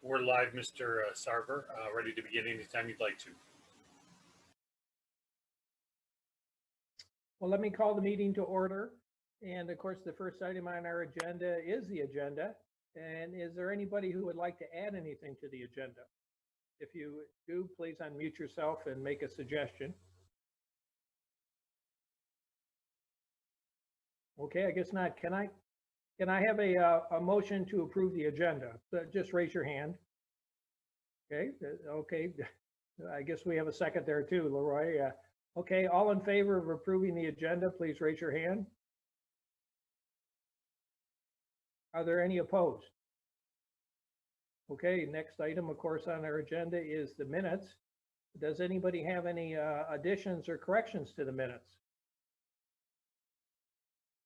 We're live, Mr. Sarver, ready to begin anytime you'd like to. Well, let me call the meeting to order. And of course, the first item on our agenda is the agenda. And is there anybody who would like to add anything to the agenda? If you do, please unmute yourself and make a suggestion. Okay, I guess not. Can I have a motion to approve the agenda? Just raise your hand. Okay, okay. I guess we have a second there too, Leroy. Okay, all in favor of approving the agenda, please raise your hand. Are there any opposed? Okay, next item, of course, on our agenda is the minutes. Does anybody have any additions or corrections to the minutes?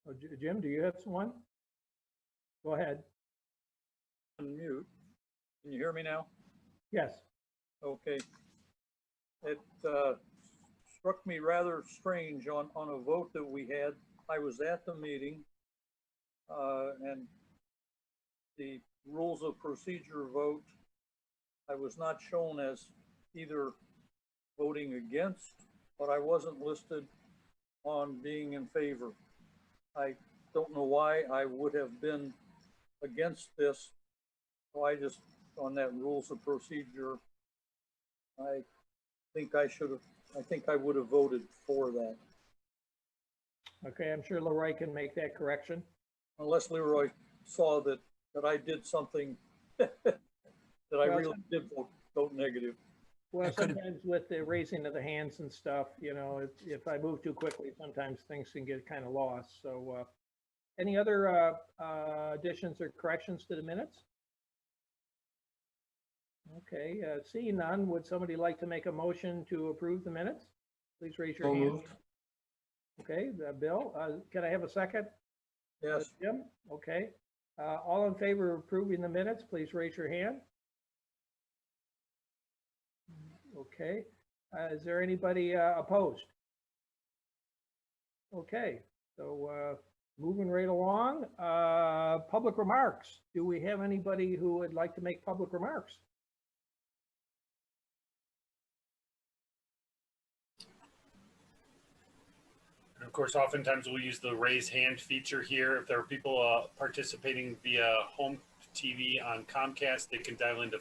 Oh, Jim, do you have one? Go ahead. Unmute. Can you hear me now? Yes. Okay. It struck me rather strange on a vote that we had. I was at the meeting and the rules of procedure vote, I was not shown as either voting against, but I wasn't listed on being in favor. I don't know why I would have been against this. So I just, on that rules of procedure, I think I would have voted for that. Okay, I'm sure Leroy can make that correction. Unless Leroy saw that I did something that I really did vote negative. Well, sometimes with the raising of the hands and stuff, you know, if I move too quickly, sometimes things can get kind of lost. So any other additions or corrections to the minutes? Okay, seeing none, would somebody like to make a motion to approve the minutes? Please raise your hand. Moved. Okay, Bill, can I have a second? Yes. Jim, okay. All in favor of approving the minutes, please raise your hand. Okay, is there anybody opposed? Okay, so moving right along, public remarks. Do we have anybody who would like to make public remarks? And of course, oftentimes we'll use the raise hand feature here. If there are people participating via home TV on Comcast, they can dial into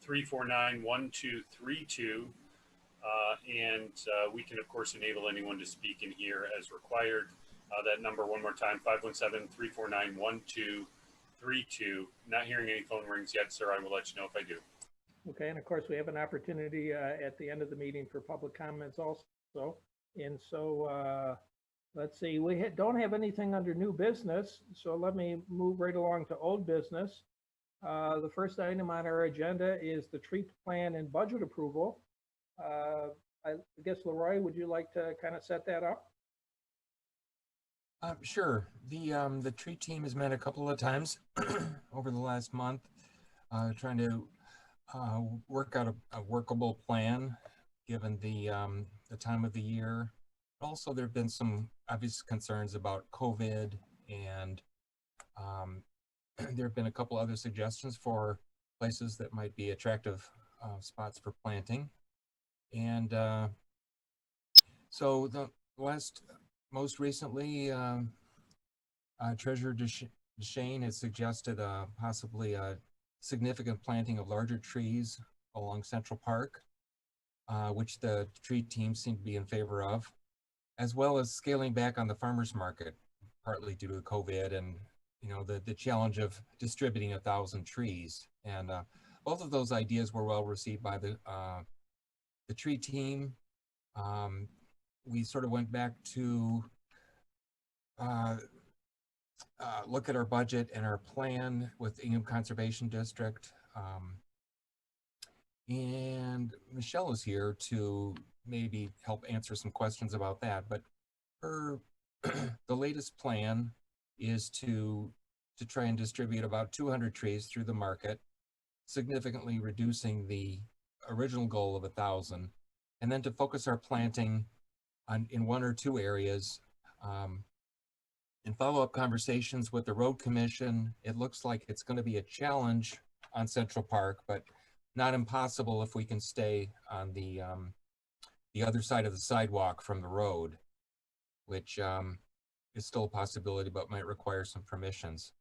517-349-1232. And we can, of course, enable anyone to speak in here as required. That number one more time, 517-349-1232. Not hearing any phone rings yet, sir. I will let you know if I do. Okay, and of course, we have an opportunity at the end of the meeting for public comments also. And so let's see, we don't have anything under new business. So let me move right along to old business. The first item on our agenda is the tree plan and budget approval. I guess, Leroy, would you like to kind of set that up? Sure. The tree team has met a couple of times over the last month, trying to work out a workable plan given the time of the year. Also, there have been some obvious concerns about COVID, and there have been a couple other suggestions for places that might be attractive spots for planting. And so most recently, Treasurer Deshane has suggested possibly a significant planting of larger trees along Central Park, which the tree team seem to be in favor of, as well as scaling back on the farmers market, partly due to COVID and the challenge of distributing 1,000 trees. And both of those ideas were well received by the tree team. We sort of went back to look at our budget and our plan with Ingham Conservation District. And Michelle is here to maybe help answer some questions about that. But the latest plan is to try and distribute about 200 trees through the market, significantly reducing the original goal of 1,000, and then to focus our planting in one or two areas. In follow-up conversations with the road commission, it looks like it's going to be a challenge on Central Park, but not impossible if we can stay on the other side of the sidewalk from the road, which is still a possibility, but might require some permissions.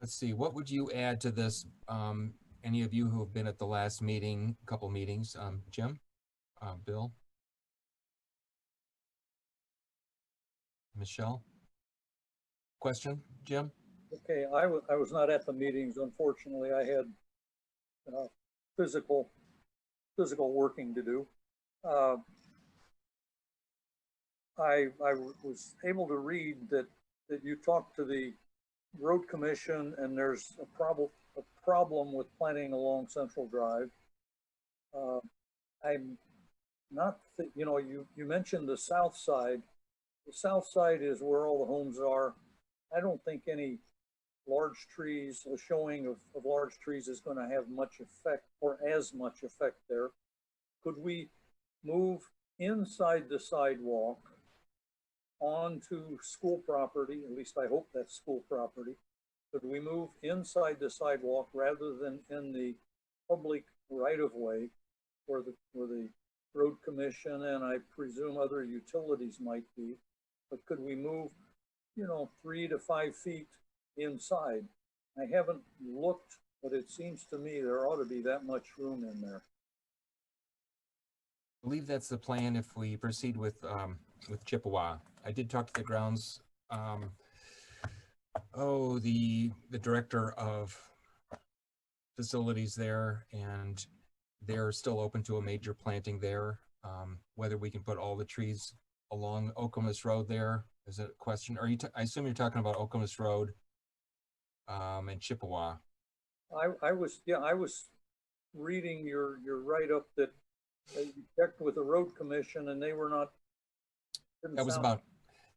Let's see, what would you add to this? Any of you who have been at the last meeting, couple meetings, Jim, Bill, Michelle? Question, Jim? Okay, I was not at the meetings, unfortunately. I had physical working to do. I was able to read that you talked to the road commission and there's a problem with planting along Central Drive. I'm not, you mentioned the south side. The south side is where all the homes are. I don't think any large trees, a showing of large trees is going to have much effect or as much effect there. Could we move inside the sidewalk onto school property? At least I hope that's school property. Could we move inside the sidewalk rather than in the public right-of-way where the road commission and I presume other utilities might be? But could we move, 3 to 5 feet inside? I haven't looked, but it seems to me there ought to be that much room in there. I believe that's the plan if we proceed with Chippewa. I did talk to the grounds, the director of facilities there, and they're still open to a major planting there. Whether we can put all the trees along Okemos Road there is a question. I assume you're talking about Okemos Road and Chippewa. I was reading your write-up that you checked with the road commission and they were not. That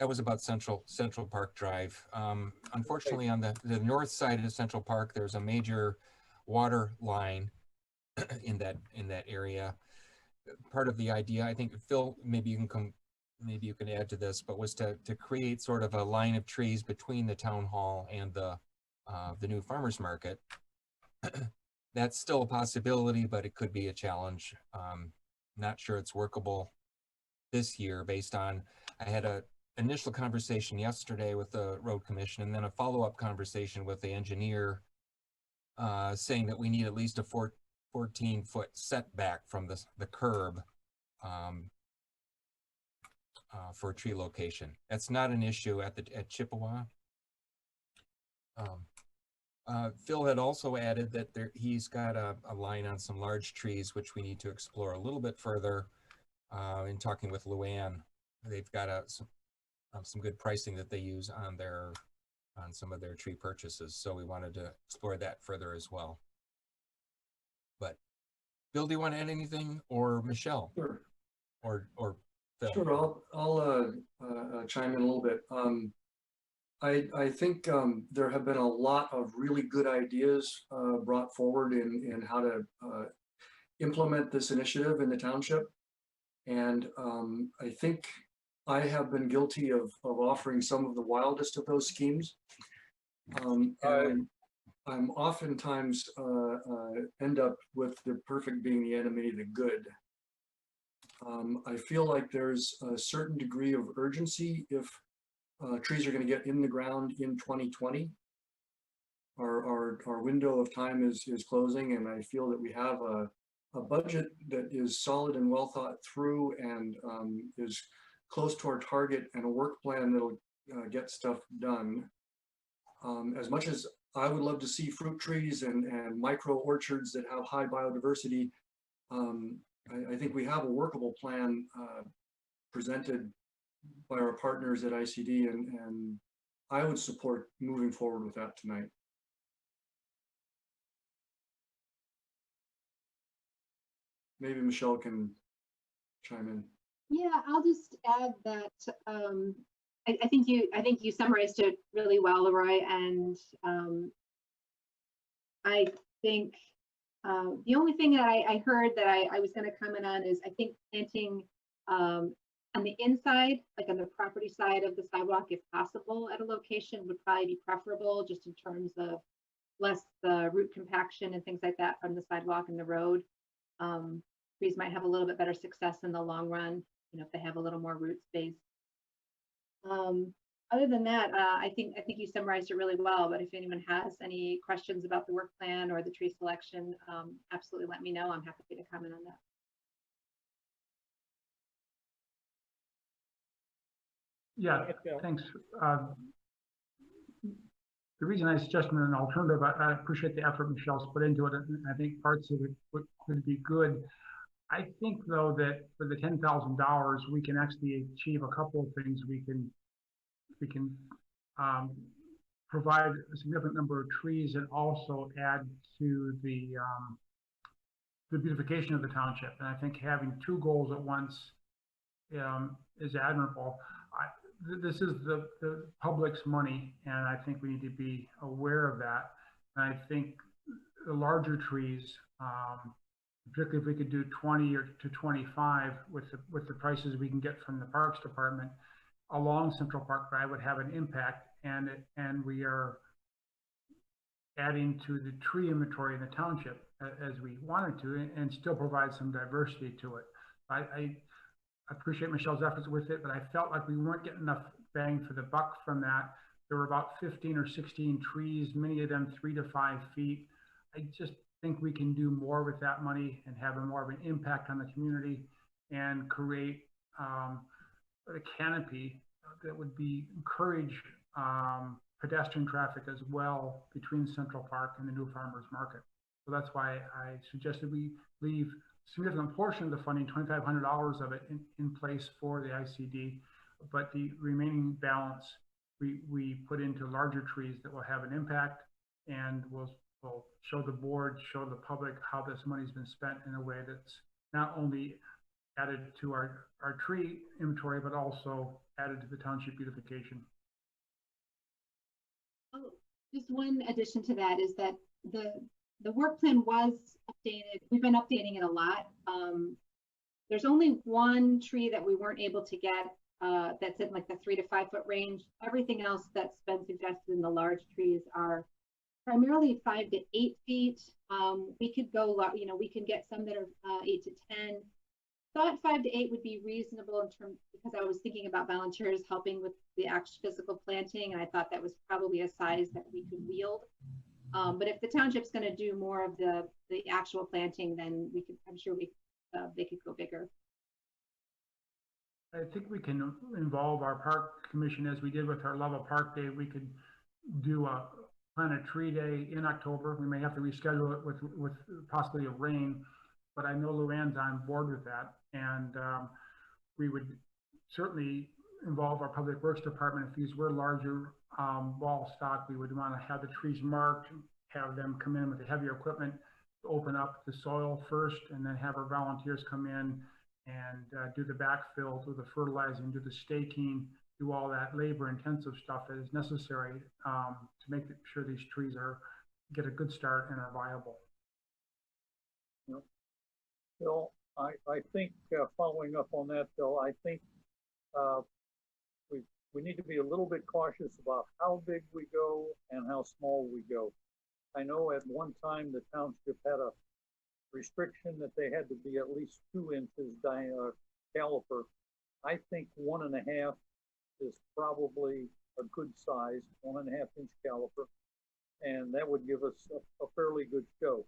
was about Central Park Drive. Unfortunately, on the north side of Central Park, there's a major water line in that area. Part of the idea, I think, Phil, maybe you can add to this, but was to create sort of a line of trees between the town hall and the new farmers market. That's still a possibility, but it could be a challenge. Not sure it's workable this year based on, I had an initial conversation yesterday with the road commission and then a follow-up conversation with the engineer saying that we need at least a 14-foot setback from the curb for a tree location. That's not an issue at Chippewa. Phil had also added that he's got a line on some large trees, which we need to explore a little bit further. In talking with Luann, they've got some good pricing that they use on some of their tree purchases. So we wanted to explore that further as well. But Bill, do you want to add anything, or Michelle? Sure. Or Phil? Sure. I'll chime in a little bit. I think there have been a lot of really good ideas brought forward in how to implement this initiative in the township. And I think I have been guilty of offering some of the wildest of those schemes. And I'm oftentimes end up with the perfect being the enemy of the good. I feel like there's a certain degree of urgency if trees are going to get in the ground in 2020. Our window of time is closing, and I feel that we have a budget that is solid and well thought through and is close to our target, and a work plan that'll get stuff done. As much as I would love to see fruit trees and micro orchards that have high biodiversity, I think we have a workable plan presented by our partners at ICD, and I would support moving forward with that tonight. Maybe Michelle can chime in. Yeah, I'll just add that I think you summarized it really well, Leroy, and I think the only thing that I heard that I was going to comment on is I think planting On the inside, like on the property side of the sidewalk, if possible, at a location would probably be preferable, just in terms of less the root compaction and things like that from the sidewalk and the road. Trees might have a little bit better success in the long run, if they have a little more root space. Other than that, I think you summarized it really well, but if anyone has any questions about the work plan or the tree selection, absolutely let me know. I'm happy to comment on that. Yeah, thanks. The reason I suggested an alternative, I appreciate the effort Michelle's put into it, and I think parts of it could be good. I think, though, that for the $10,000, we can actually achieve a couple of things. We can provide a significant number of trees and also add to the beautification of the township. And I think having two goals at once is admirable. This is the public's money, and I think we need to be aware of that. And I think the larger trees, particularly if we could do 20 or to 25 with the prices we can get from the Parks Department along Central Park Drive, would have an impact. And we are adding to the tree inventory in the township as we wanted to, and still provide some diversity to it. I appreciate Michelle's efforts with it, but I felt like we weren't getting enough bang for the buck from that. There were about 15 or 16 trees, many of them 3 to 5 feet. I just think we can do more with that money and have more of an impact on the community and create a canopy that would encourage pedestrian traffic as well between Central Park and the new Farmers Market. So that's why I suggested we leave a significant portion of the funding, $2,500 of it, in place for the ICD, but the remaining balance we put into larger trees that will have an impact, and will show the board, show the public how this money's been spent in a way that's not only added to our tree inventory, but also added to the township beautification. Oh, just one addition to that is that the work plan was updated. We've been updating it a lot. There's only one tree that we weren't able to get that's in like the 3 to 5 foot range. Everything else that's been suggested in the large trees are primarily 5 to 8 feet. We could go, we can get some that are 8 to 10. Thought 5 to 8 would be reasonable in terms, because I was thinking about volunteers helping with the actual physical planting, and I thought that was probably a size that we could wield. But if the township's going to do more of the actual planting, then I'm sure they could go bigger. I think we can involve our park commission as we did with our Love a Park Day. We could do plant a tree day in October. We may have to reschedule it with possibly a rain, but I know Luann's on board with that. And we would certainly involve our Public Works Department. If these were larger wall stock, we would want to have the trees marked, have them come in with the heavier equipment, open up the soil first, and then have our volunteers come in and do the backfill, do the fertilizing, do the staking, do all that labor-intensive stuff that is necessary to make sure these trees get a good start and are viable. Bill, I think following up on that, Bill, I think we need to be a little bit cautious about how big we go and how small we go. I know at one time the township had a restriction that they had to be at least 2 inches caliper. I think 1.5 is probably a good size, 1.5 inch caliper, and that would give us a fairly good show.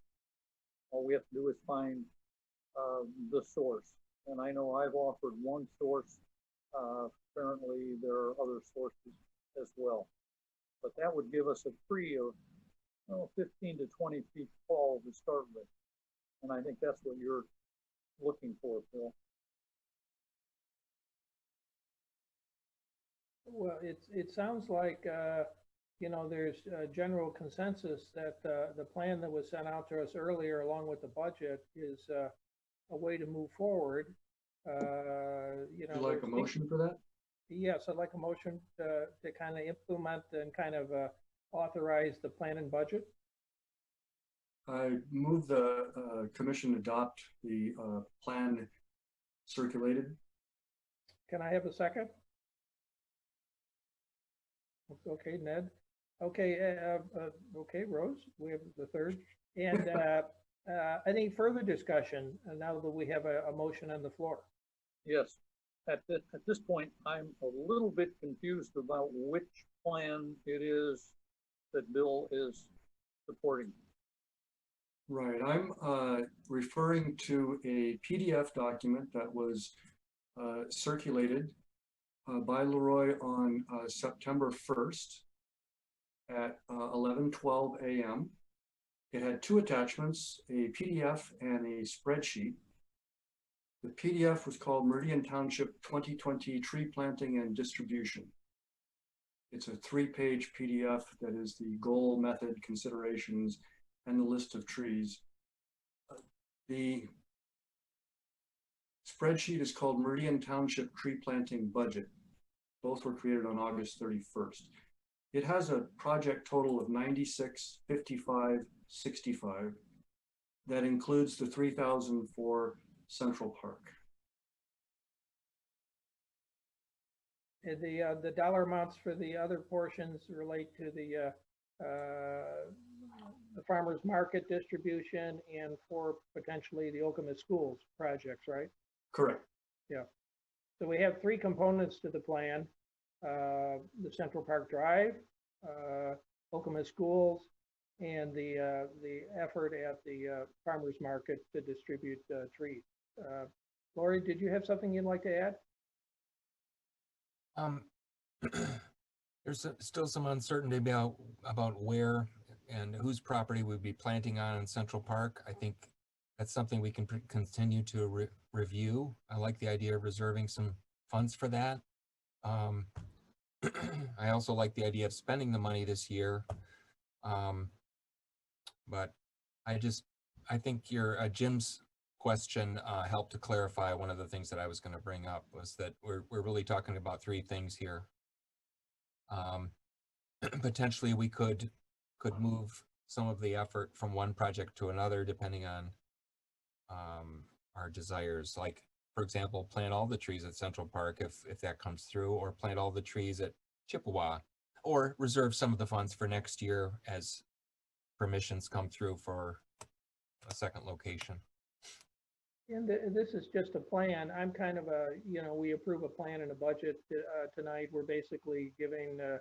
All we have to do is find the source, and I know I've offered one source. Apparently there are other sources as well, but that would give us a tree of 15 to 20 feet tall to start with, and I think that's what you're looking for, Phil. Well, it sounds like there's a general consensus that the plan that was sent out to us earlier, along with the budget, is a way to move forward. Would you like a motion for that? Yes, I'd like a motion to kind of implement and kind of authorize the plan and budget. I move the commission adopt the plan circulated. Can I have a second? Okay, Ned. Okay, okay, Rose, we have the third. And any further discussion now that we have a motion on the floor? Yes. At this point, I'm a little bit confused about which plan it is that Bill is supporting. Right, I'm referring to a PDF document that was circulated by Leroy on September 1st at 11:12 a.m. It had two attachments, a PDF and a spreadsheet. The PDF was called Meridian Township 2020 Tree Planting and Distribution. It's a 3-page PDF that is the goal, method, considerations, and the list of trees. The spreadsheet is called Meridian Township Tree Planting Budget. Both were created on August 31st. It has a project total of 96, 55, 65. That includes the 3,000 for Central Park. And the dollar amounts for the other portions relate to the farmers market distribution and for potentially the Okemos schools projects, right? Correct. So we have three components to the plan: the Central Park Drive, Okemos schools, and the effort at the farmers market to distribute trees. Lori, did you have something you'd like to add? There's still some uncertainty about where and whose property we'd be planting on in Central Park. I think that's something we can continue to review. I like the idea of reserving some funds for that. I also like the idea of spending the money this year. But I think your Jim's question helped to clarify one of the things that I was going to bring up, was that we're really talking about three things here. Potentially we could move some of the effort from one project to another depending on our desires. Like, for example, plant all the trees at Central Park if that comes through, or plant all the trees at Chippewa, or reserve some of the funds for next year as permissions come through for a second location. And this is just a plan. I'm kind of we approve a plan and a budget tonight. We're basically giving the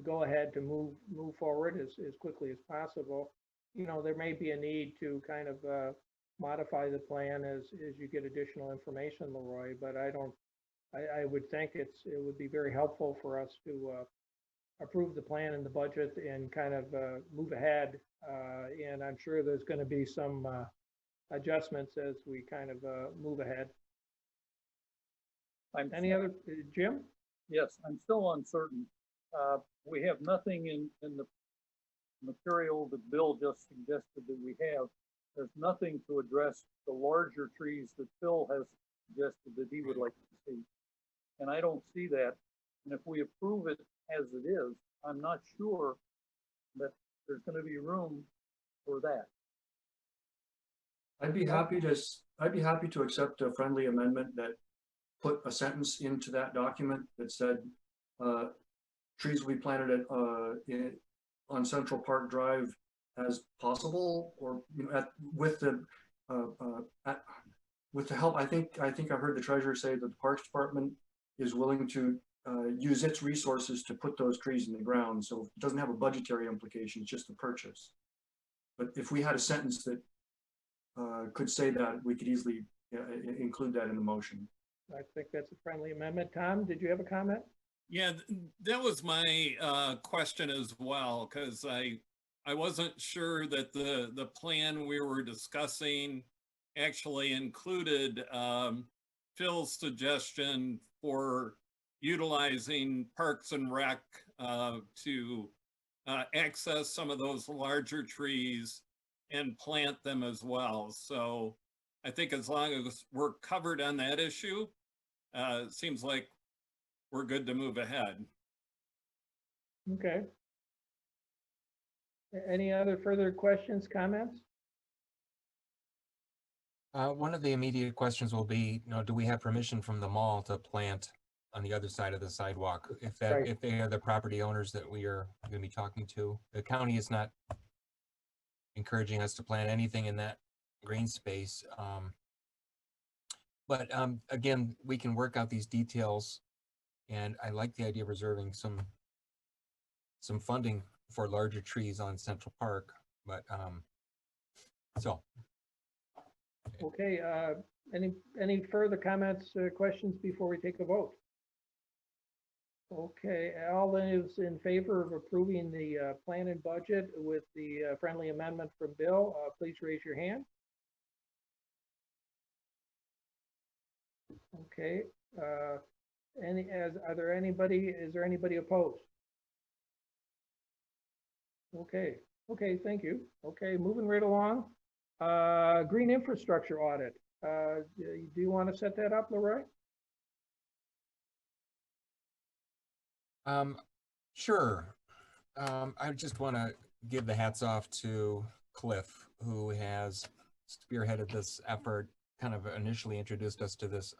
go-ahead to move forward as quickly as possible. There may be a need to kind of modify the plan as you get additional information, Leroy, but I would think it would be very helpful for us to approve the plan and the budget and kind of move ahead. And I'm sure there's going to be some adjustments as we kind of move ahead. Any other, Jim? Yes, I'm still uncertain. We have nothing in the material that Bill just suggested that we have. There's nothing to address the larger trees that Phil has suggested that he would like to see. And I don't see that. And if we approve it as it is, I'm not sure that there's going to be room for that. I'd be happy to accept a friendly amendment that put a sentence into that document that said trees will be planted on Central Park Drive as possible, or with the help. I think I heard the treasurer say that the Parks Department is willing to use its resources to put those trees in the ground. So it doesn't have a budgetary implication, it's just a purchase. But if we had a sentence that could say that, we could easily include that in the motion. I think that's a friendly amendment. Tom, did you have a comment? Yeah, that was my question as well, because I wasn't sure that the plan we were discussing actually included Phil's suggestion for utilizing Parks and Rec to access some of those larger trees and plant them as well. So I think as long as we're covered on that issue, it seems like we're good to move ahead. Okay. Any other further questions, comments? One of the immediate questions will be, do we have permission from the mall to plant on the other side of the sidewalk? Right. If they are the property owners that we are going to be talking to. The county is not encouraging us to plant anything in that green space. But again, we can work out these details, and I like the idea of reserving some funding for larger trees on Central Park. But so. Okay, any further comments, questions before we take a vote? Okay, all those in favor of approving the plan and budget with the friendly amendment from Bill, please raise your hand. Okay, is there anybody opposed? Okay, thank you. Okay, moving right along. Green infrastructure audit. Do you want to set that up, Leroy? Sure. I just want to give the hats off to Cliff, who has spearheaded this effort, kind of initially introduced us to this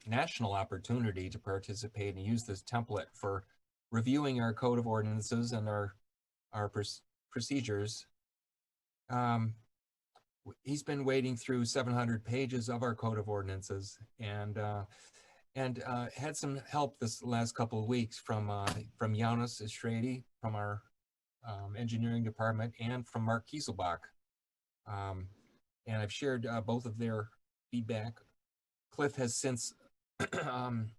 national opportunity to participate and use this template for reviewing our code of ordinances and our procedures. He's been wading through 700 pages of our code of ordinances and had some help this last couple of weeks from Janis Estrady from our engineering department and from Mark Kieselbach. And I've shared both of their feedback. Cliff has since kind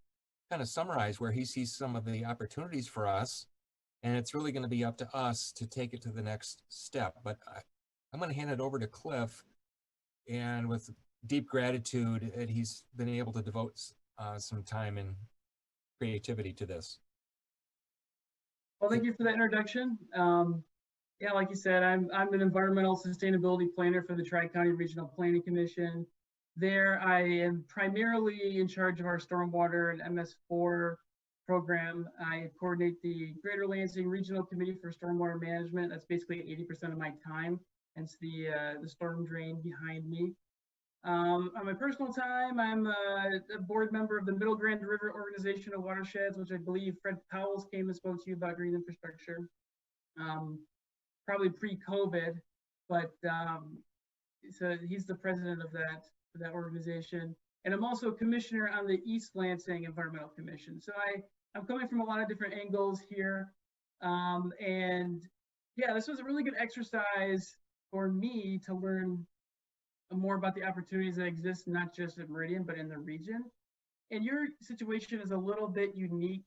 of summarized where he sees some of the opportunities for us, and it's really going to be up to us to take it to the next step. But I'm going to hand it over to Cliff, and with deep gratitude that he's been able to devote some time and creativity to this. Well, thank you for that introduction. Yeah, like you said, I'm an environmental sustainability planner for the Tri-County Regional Planning Commission. There, I am primarily in charge of our stormwater and MS4 program. I coordinate the Greater Lansing Regional Committee for Stormwater Management. That's basically 80% of my time, hence the storm drain behind me. On my personal time, I'm a board member of the Middle Grand River Organization of Watersheds, which I believe Fred Powell's came and spoke to you about green infrastructure, probably pre-COVID, but so he's the president of that organization. And I'm also a commissioner on the East Lansing Environmental Commission. So I'm coming from a lot of different angles here. And yeah, this was a really good exercise for me to learn more about the opportunities that exist, not just at Meridian, but in the region. And your situation is a little bit unique,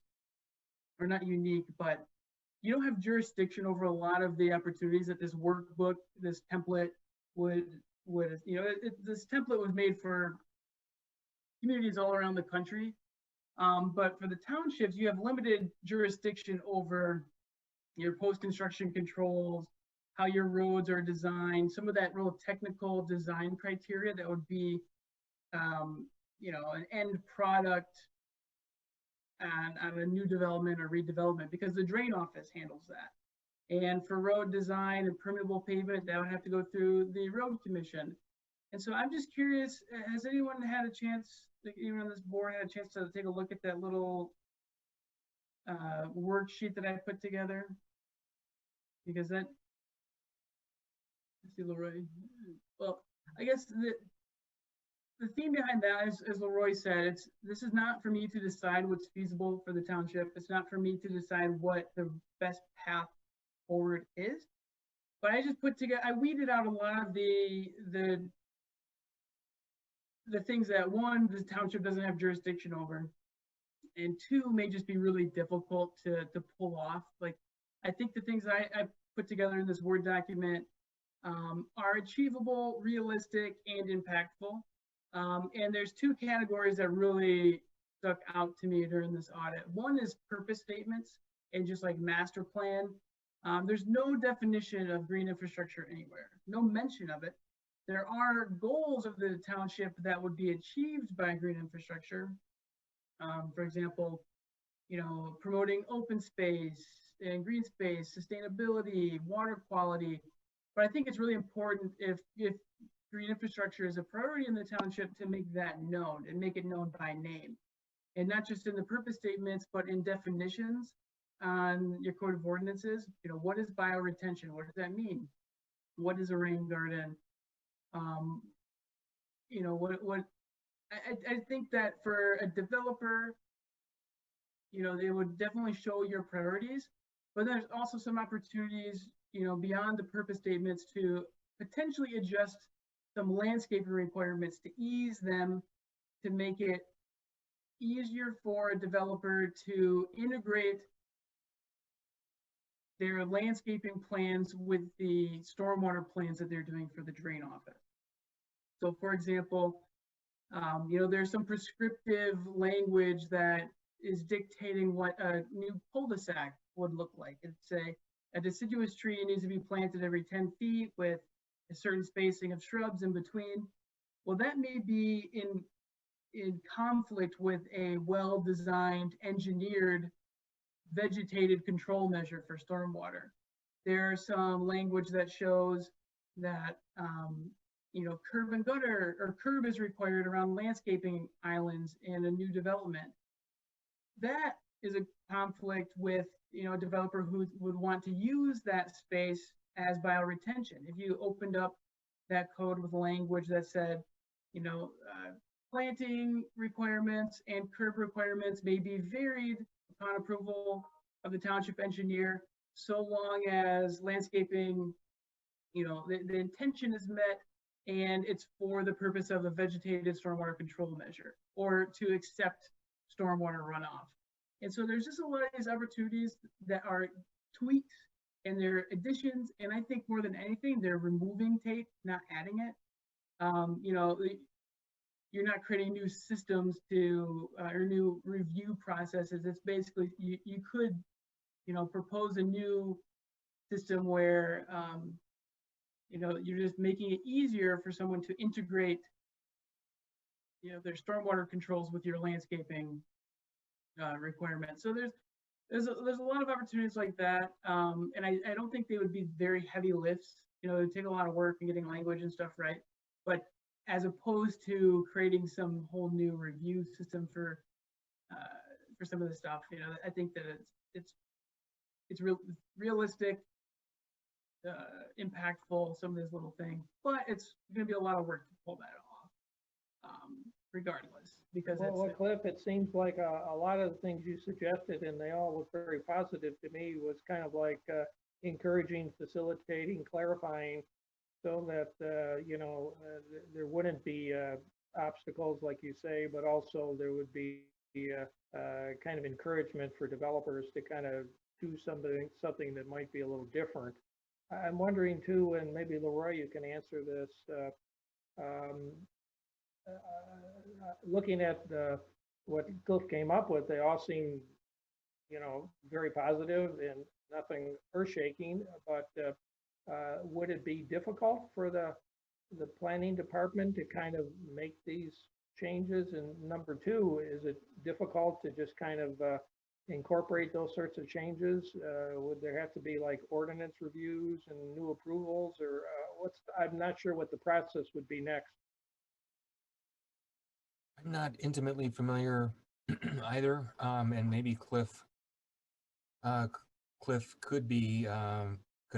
or not unique, but you don't have jurisdiction over a lot of the opportunities that this workbook, this template would this template was made for communities all around the country. But for the townships, you have limited jurisdiction over your post-construction controls, how your roads are designed, some of that real technical design criteria that would be, an end product on a new development or redevelopment, because the drain office handles that. And for road design and permeable pavement, that would have to go through the road commission. And so I'm just curious, has anyone had a chance, anyone on this board had a chance to take a look at that little worksheet that I put together? Because that, let's see, Leroy. Well, I guess the theme behind that is, as Leroy said, this is not for me to decide what's feasible for the township. It's not for me to decide what the best path forward is. But I just put together, I weeded out a lot of the things that, one, the township doesn't have jurisdiction over, and two, may just be really difficult to pull off. Like, I think the things I put together in this Word document are achievable, realistic, and impactful. And there's two categories that really stuck out to me during this audit. One is purpose statements and just like master plan. There's no definition of green infrastructure anywhere, no mention of it. There are goals of the township that would be achieved by green infrastructure. For example, promoting open space and green space, sustainability, water quality. But I think it's really important if green infrastructure is a priority in the township, to make that known and make it known by name. And not just in the purpose statements, but in definitions on your code of ordinances. You know, what is bioretention? What does that mean? What is a rain garden? You know, I think that for a developer, you know, they would definitely show your priorities, but there's also some opportunities, you know, beyond the purpose statements to potentially adjust some landscaping requirements to ease them, to make it easier for a developer to integrate their landscaping plans with the stormwater plans that they're doing for the drain office. So for example, you know, there's some prescriptive language that is dictating what a new cul-de-sac would look like. It's a deciduous tree needs to be planted every 10 feet with a certain spacing of shrubs in between. Well, that may be in conflict with a well-designed, engineered, vegetated control measure for stormwater. There's some language that shows that you know, curb and gutter or curb is required around landscaping islands in a new development. That is a conflict with, you know, a developer who would want to use that space as bioretention. If you opened up that code with language that said, you know, planting requirements and curb requirements may be varied upon approval of the township engineer, so long as landscaping, you know, the intention is met and it's for the purpose of a vegetated stormwater control measure or to accept stormwater runoff. And so there's just a lot of these opportunities that are tweaks and they're additions. And I think more than anything, they're removing tape, not adding it. You know, you're not creating new systems to or new review processes. It's basically, you could, you know, propose a new system where, you know, you're just making it easier for someone to integrate, you know, their stormwater controls with your landscaping requirements. So there's a lot of opportunities like that, and I don't think they would be very heavy lifts. You know, it would take a lot of work and getting language and stuff right. But as opposed to creating some whole new review system for some of the stuff, you know, I think that it's realistic. Impactful, some of these little things, but it's going to be a lot of work to pull that off, regardless. Because well, Cliff, it seems like a lot of the things you suggested, and they all look very positive to me, was kind of like encouraging, facilitating, clarifying, so that you know, there wouldn't be obstacles like you say, but also there would be kind of encouragement for developers to kind of do something that might be a little different. I'm wondering too, and maybe Leroy, you can answer this. Looking at what Cliff came up with, they all seem, you know, very positive and nothing earth-shaking. But would it be difficult for the planning department to kind of make these changes? And number two, is it difficult to just kind of incorporate those sorts of changes? Would there have to be like ordinance reviews and new approvals, or I'm not sure what the process would be next. I'm not intimately familiar either, and maybe Cliff could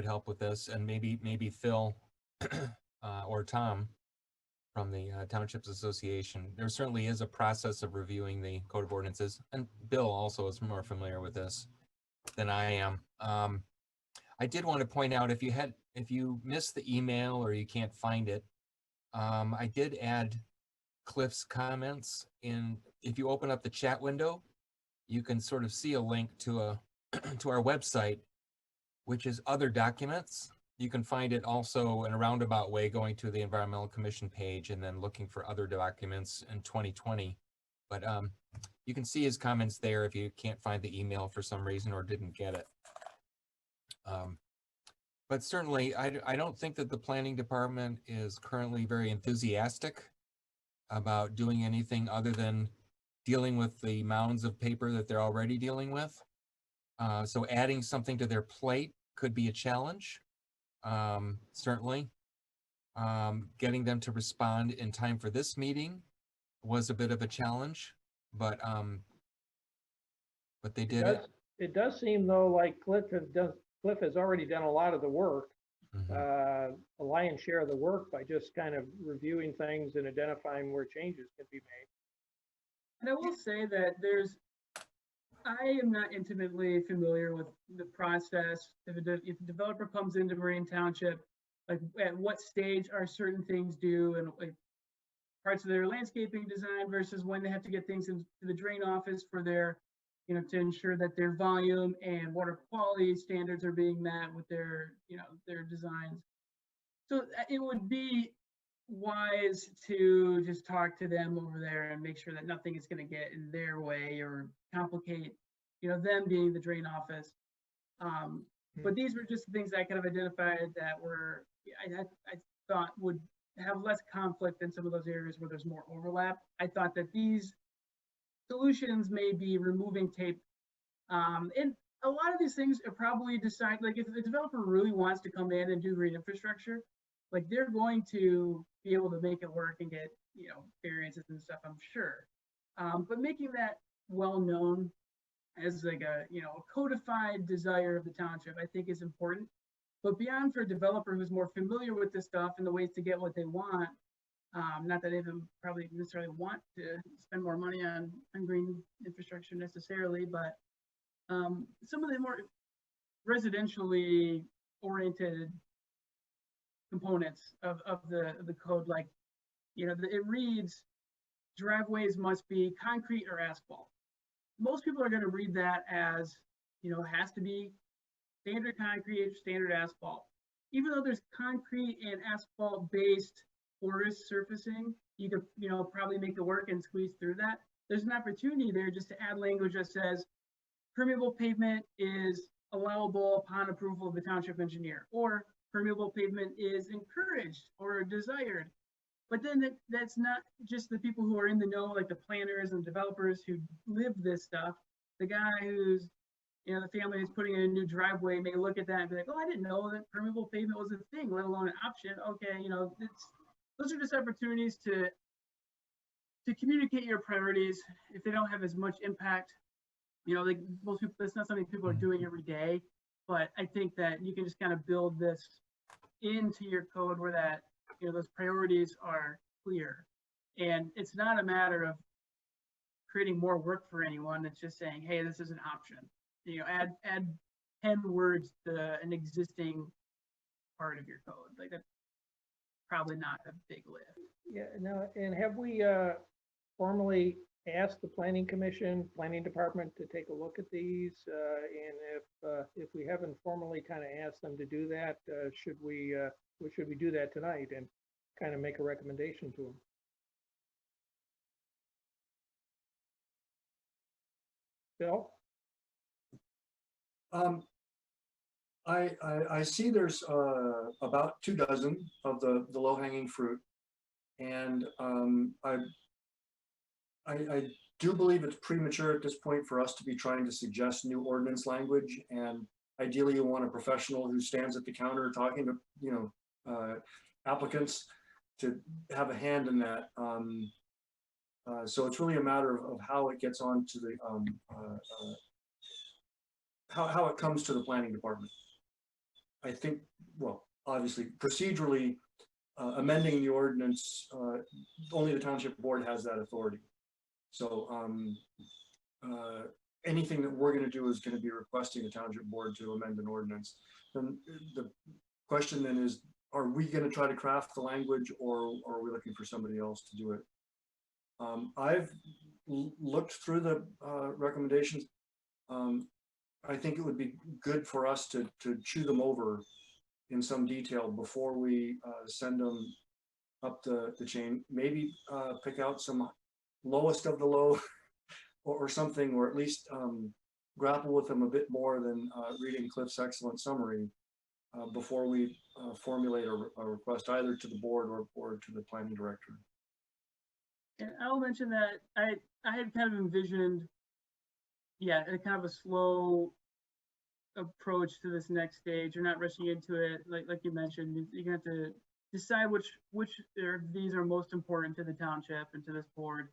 help with this, and maybe Phil or Tom from the Townships Association. There certainly is a process of reviewing the Code of Ordinances, and Bill also is more familiar with this than I am. I did want to point out, if you missed the email or you can't find it, I did add Cliff's comments in. If you open up the chat window, you can sort of see a link to to our website, which is other documents. You can find it also in a roundabout way, going to the Environmental Commission page and then looking for other documents in 2020. But you can see his comments there if you can't find the email for some reason or didn't get it. But certainly, I don't think that the planning department is currently very enthusiastic about doing anything other than dealing with the mounds of paper that they're already dealing with. So adding something to their plate could be a challenge. Certainly. Getting them to respond in time for this meeting was a bit of a challenge, but they did it. It does seem though like Cliff has already done a lot of the work, Mhm. a lion's share of the work by just kind of reviewing things and identifying where changes can be made. And I will say that I am not intimately familiar with the process. If a developer comes into Meridian Township, like at what stage are certain things due, and like parts of their landscaping design versus when they have to get things into the drain office for their, to ensure that their volume and water quality standards are being met with their, their designs. So it would be wise to just talk to them over there and make sure that nothing is going to get in their way or complicate, them being the drain office. But these were just things I kind of identified that were, I thought would have less conflict in some of those areas where there's more overlap. I thought that these solutions may be removing tape. And a lot of these things are probably decide, like if the developer really wants to come in and do green infrastructure, like they're going to be able to make it work and get, variances and stuff, I'm sure. But making that well known as like a, a codified desire of the township, I think is important. But beyond for a developer who's more familiar with this stuff and the ways to get what they want, not that they even probably necessarily want to spend more money on green infrastructure necessarily, but some of the more residentially oriented components of the code, like, it reads driveways must be concrete or asphalt. Most people are going to read that as, it has to be standard concrete, standard asphalt. Even though there's concrete and asphalt based porous surfacing, you could, probably make it work and squeeze through that. There's an opportunity there just to add language that says permeable pavement is allowable upon approval of the township engineer, or permeable pavement is encouraged or desired. But then that's not just the people who are in the know, like the planners and developers who live this stuff. The guy who's, the family who's putting in a new driveway may look at that and be like, oh, I didn't know that permeable pavement was a thing, let alone an option. Okay, those are just opportunities to communicate your priorities if they don't have as much impact. Like most people, that's not something people are doing every day, but I think that you can just kind of build this into your code where that, those priorities are clear. And it's not a matter of creating more work for anyone. It's just saying, hey, this is an option. Add 10 words to an existing part of your code. Like that's probably not a big lift. Yeah, no, and have we formally asked the planning department to take a look at these? And if we haven't formally kind of asked them to do that, should we do that tonight and kind of make a recommendation to them? Bill? I see there's about 24 of the low-hanging fruit, and I do believe it's premature at this point for us to be trying to suggest new ordinance language, and ideally you want a professional who stands at the counter talking to applicants to have a hand in that. So it's really a matter of how it gets on to the how it comes to the planning department. I think, well, obviously procedurally amending the ordinance, only the township board has that authority. So anything that we're going to do is going to be requesting the township board to amend an ordinance. Then the question then is, are we going to try to craft the language, or are we looking for somebody else to do it? I've looked through the recommendations. I think it would be good for us to chew them over in some detail before we send them up the chain. Maybe pick out some lowest of the low or something, or at least grapple with them a bit more than reading Cliff's excellent summary before we formulate a request either to the board or to the planning director. And I'll mention that I had kind of envisioned, a kind of a slow approach to this next stage. You're not rushing into it, like you mentioned. You're gonna have to decide which of these are most important to the township and to this board.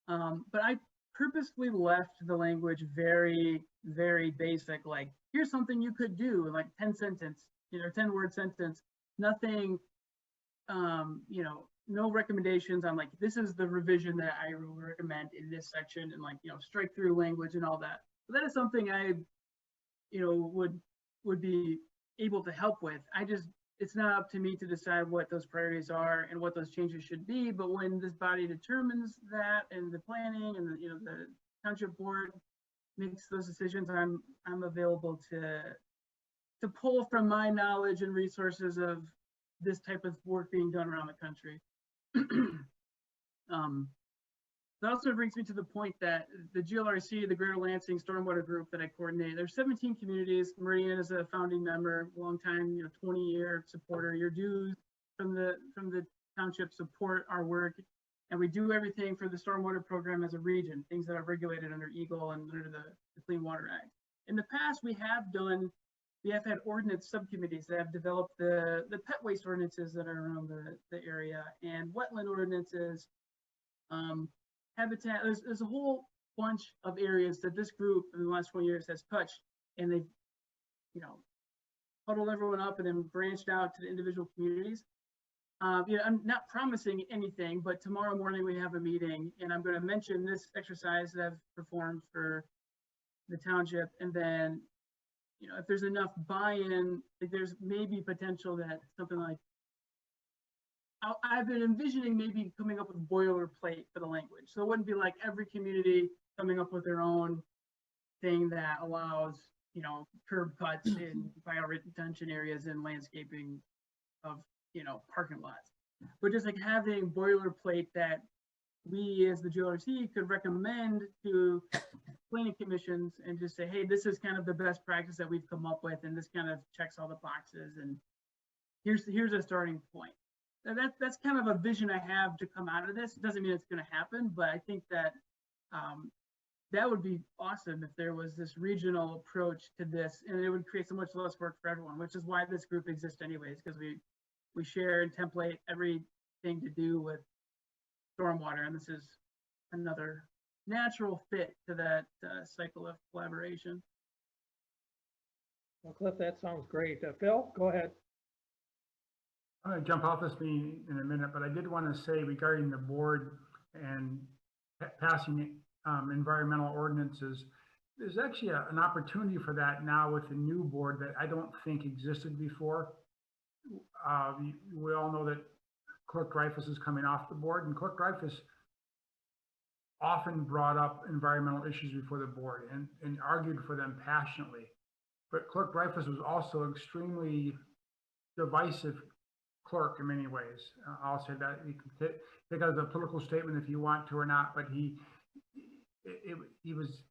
But I purposely left the language very, very basic, like, here's something you could do, like 10-word sentence, nothing, no recommendations on like, this is the revision that I will recommend in this section, and like, strike through language and all that. But that is something I, would be able to help with. It's not up to me to decide what those priorities are and what those changes should be, but when this body determines that, and the planning and the township board makes those decisions, I'm available to pull from my knowledge and resources of this type of work being done around the country. That also brings me to the point that the GLRC, the Greater Lansing Stormwater Group that I coordinate, there's 17 communities. Meridian is a founding member, long time, 20-year supporter. Your dues from the township support our work, and we do everything for the stormwater program as a region, things that are regulated under EGLE and under the Clean Water Act. In the past, we have had ordinance subcommittees that have developed the pet waste ordinances that are around the area, and wetland ordinances, habitat. There's a whole bunch of areas that this group in the last 20 years has touched, and they've, huddled everyone up and then branched out to the individual communities. I'm not promising anything, but tomorrow morning we have a meeting, and I'm going to mention this exercise that I've performed for the township, and then, if there's enough buy-in, there's maybe potential that something like, I've been envisioning maybe coming up with boilerplate for the language. So it wouldn't be like every community coming up with their own thing that allows, curb cuts in bioretention areas and landscaping of, parking lots. But just like having boilerplate that we as the GLRC could recommend to planning commissions and just say, hey, this is kind of the best practice that we've come up with, and this kind of checks all the boxes, and here's a starting point. That's kind of a vision I have to come out of this. It doesn't mean it's going to happen, but I think that that would be awesome if there was this regional approach to this, and it would create so much less work for everyone, which is why this group exists anyways, because we share and template everything to do with stormwater, and this is another natural fit to that cycle of collaboration. Well, Cliff, that sounds great. Phil, go ahead. I'm going to jump off this meeting in a minute, but I did want to say regarding the board and passing environmental ordinances, there's actually an opportunity for that now with the new board that I don't think existed before. We all know that Clerk Dreyfus is coming off the board, and Clerk Dreyfus often brought up environmental issues before the board and argued for them passionately. But Clerk Dreyfus was also extremely divisive clerk in many ways. I'll say that. You can take it as a political statement if you want to or not, but he was,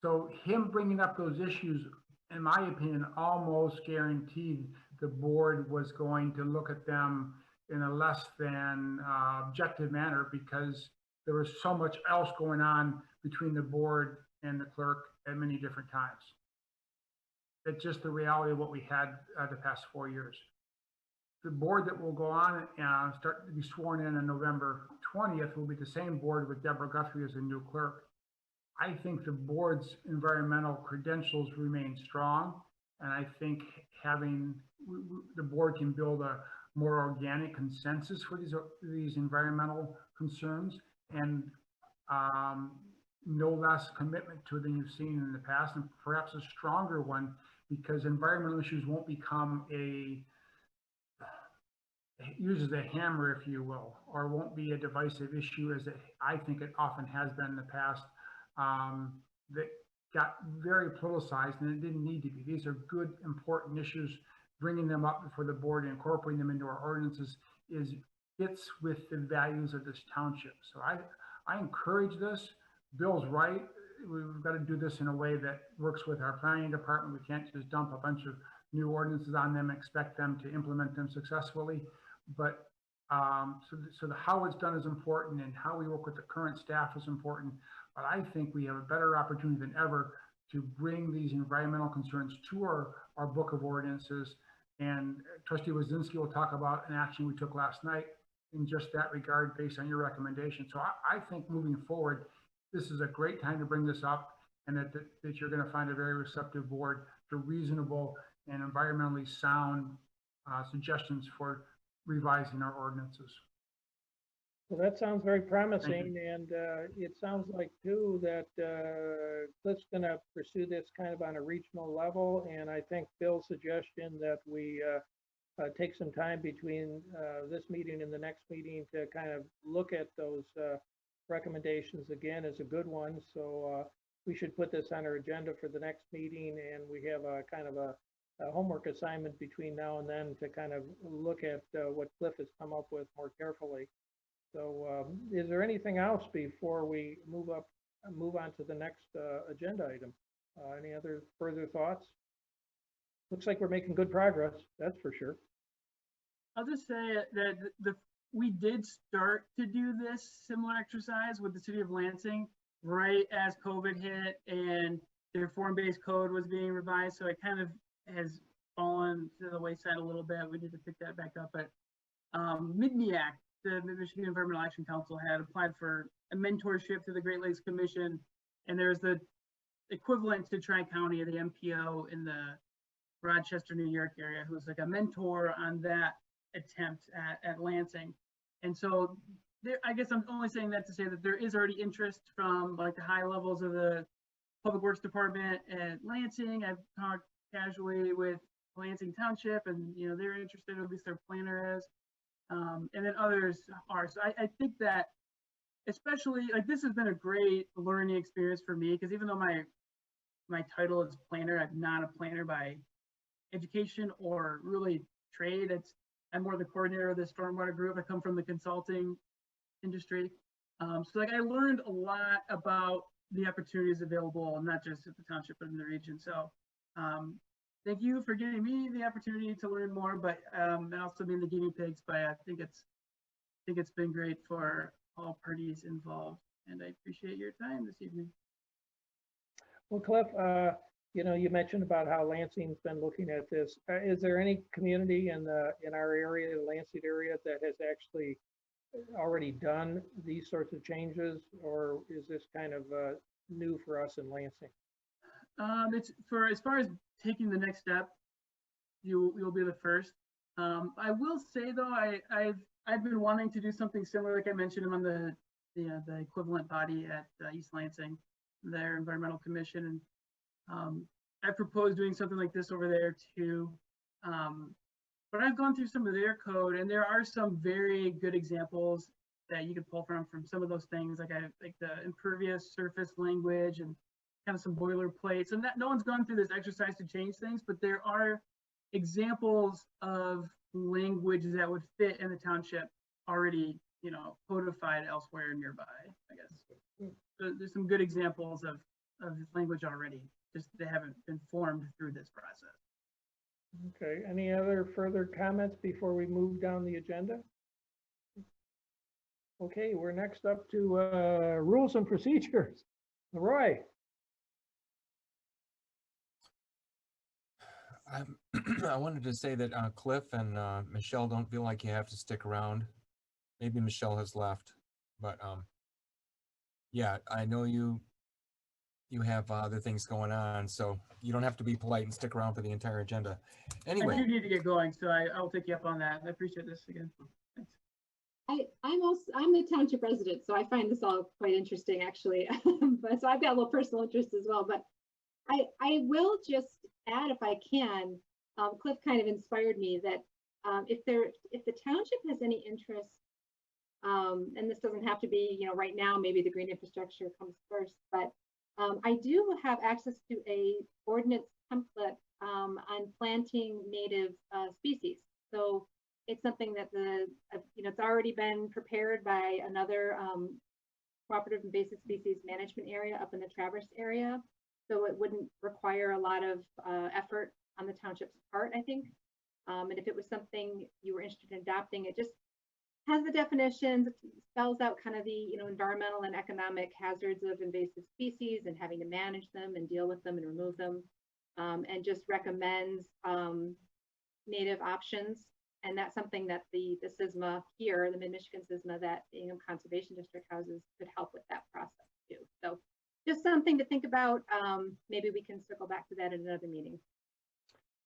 so him bringing up those issues, in my opinion, almost guaranteed the board was going to look at them in a less than objective manner, because there was so much else going on between the board and the clerk at many different times. It's just the reality of what we had the past 4 years. The board that will go on and start to be sworn in on November 20th will be the same board with Deborah Guthrie as a new clerk. I think the board's environmental credentials remain strong, and I think having the board can build a more organic consensus for these environmental concerns, and no less commitment to it than you've seen in the past, and perhaps a stronger one, because environmental issues won't become uses a hammer, if you will, or won't be a divisive issue as I think it often has been in the past, that got very politicized, and it didn't need to be. These are good, important issues. Bringing them up before the board and incorporating them into our ordinances fits with the values of this township. So I encourage this. Bill's right. We've got to do this in a way that works with our planning department. We can't just dump a bunch of new ordinances on them and expect them to implement them successfully. But so the how it's done is important, and how we work with the current staff is important. But I think we have a better opportunity than ever to bring these environmental concerns to our book of ordinances And Trustee Wazinski will talk about an action we took last night in just that regard based on your recommendation. So I think moving forward, this is a great time to bring this up, and that you're going to find a very receptive board to reasonable and environmentally sound suggestions for revising our ordinances. Well, that sounds very promising, and it sounds like too that Cliff's going to pursue this kind of on a regional level, and I think Bill's suggestion that we take some time between this meeting and the next meeting to kind of look at those recommendations again is a good one. So we should put this on our agenda for the next meeting, and we have a kind of a homework assignment between now and then to kind of look at what Cliff has come up with more carefully. So is there anything else before we move on to the next agenda item? Any other further thoughts? Looks like we're making good progress, that's for sure. I'll just say that we did start to do this similar exercise with the city of Lansing right as COVID hit and their form-based code was being revised. So it kind of has fallen to the wayside a little bit. We need to pick that back up. But MIDMEAC, the Michigan Environmental Action Council, had applied for a mentorship to the Great Lakes Commission. And there's the equivalent to Tri-County, the MPO in the Rochester, New York area, who's like a mentor on that attempt at Lansing. And so there, I guess I'm only saying that to say that there is already interest from like the high levels of the Public Works Department at Lansing. I've talked casually with Lansing Township, and you know they're interested, at least their planner is. And then others are. So I think that especially like this has been a great learning experience for me, because even though my title is planner, I'm not a planner by education or really trade. I'm more the coordinator of the stormwater group. I come from the consulting industry. So like I learned a lot about the opportunities available, not just at the township, but in the region. So thank you for giving me the opportunity to learn more, but and also being the guinea pigs. But I think it's been great for all parties involved, and I appreciate your time this evening. Well, Cliff, you know, you mentioned about how Lansing's been looking at this. Is there any community in our area, the Lansing area, that has actually already done these sorts of changes, or is this kind of new for us in Lansing? It's for as far as taking the next step, you'll be the first. I will say though, I've been wanting to do something similar. Like I mentioned, I'm on the equivalent body at East Lansing, their environmental commission, and I proposed doing something like this over there too. But I've gone through some of their code, and there are some very good examples that you could pull from some of those things, like the impervious surface language and kind of some boilerplate. So no one's gone through this exercise to change things, but there are examples of language that would fit in the township already, you know, codified elsewhere nearby, I guess. So there's some good examples of language already, just they haven't been formed through this process. Okay, any other further comments before we move down the agenda? Okay, we're next up to rules and procedures. Roy. I wanted to say that Cliff and Michelle don't feel like you have to stick around. Maybe Michelle has left, but yeah, I know you have other things going on, so you don't have to be polite and stick around for the entire agenda. Anyway. I do need to get going, so I'll take you up on that. I appreciate this again. Thanks. I'm a township resident, so I find this all quite interesting actually. But so I've got a little personal interest as well, but I will just add, if I can, Cliff kind of inspired me that if the township has any interest, and this doesn't have to be, you know, right now, maybe the green infrastructure comes first, but I do have access to a ordinance template on planting native species. So it's something that it's already been prepared by another cooperative invasive species management area up in the Traverse area. So it wouldn't require a lot of effort on the township's part, I think. And if it was something you were interested in adopting, it just has the definitions, spells out kind of the environmental and economic hazards of invasive species and having to manage them and deal with them and remove them, and just recommends native options. And that's something that the SISMA here, the Mid-Michigan SISMA that the Ingham Conservation District houses could help with that process too. So just something to think about. Maybe we can circle back to that in another meeting.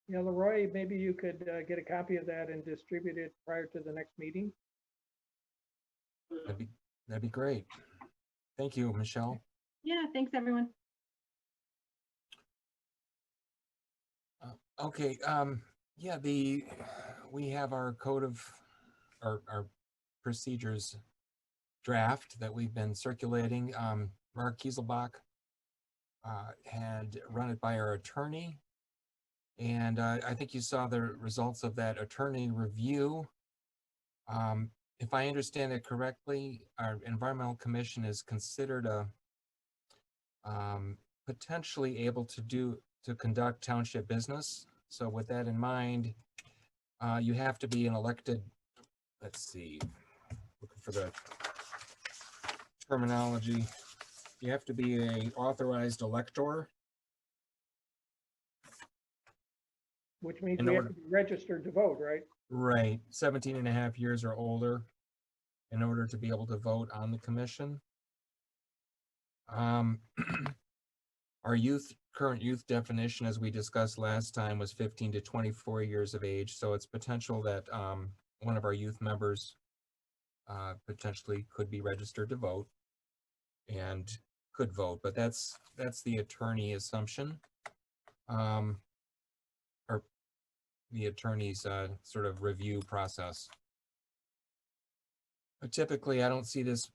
You know, Leroy, maybe you could get a copy of that and distribute it prior to the next meeting. That'd be great. Thank you, Michelle. Yeah, thanks everyone. Okay, yeah, we have our code of our procedures draft that we've been circulating. Mark Kieselbach had run it by our attorney, and I think you saw the results of that attorney review. If I understand it correctly, our environmental commission is considered a potentially able to conduct township business. So with that in mind, you have to be an elected, let's see, looking for the terminology. You have to be a authorized elector. Which means we have to be registered to vote, right? Right, 17 and a half years or older in order to be able to vote on the commission. Our current youth definition, as we discussed last time, was 15 to 24 years of age. So it's potential that one of our youth members potentially could be registered to vote and could vote, but that's the attorney assumption, or the attorney's sort of review process. But typically, I don't see this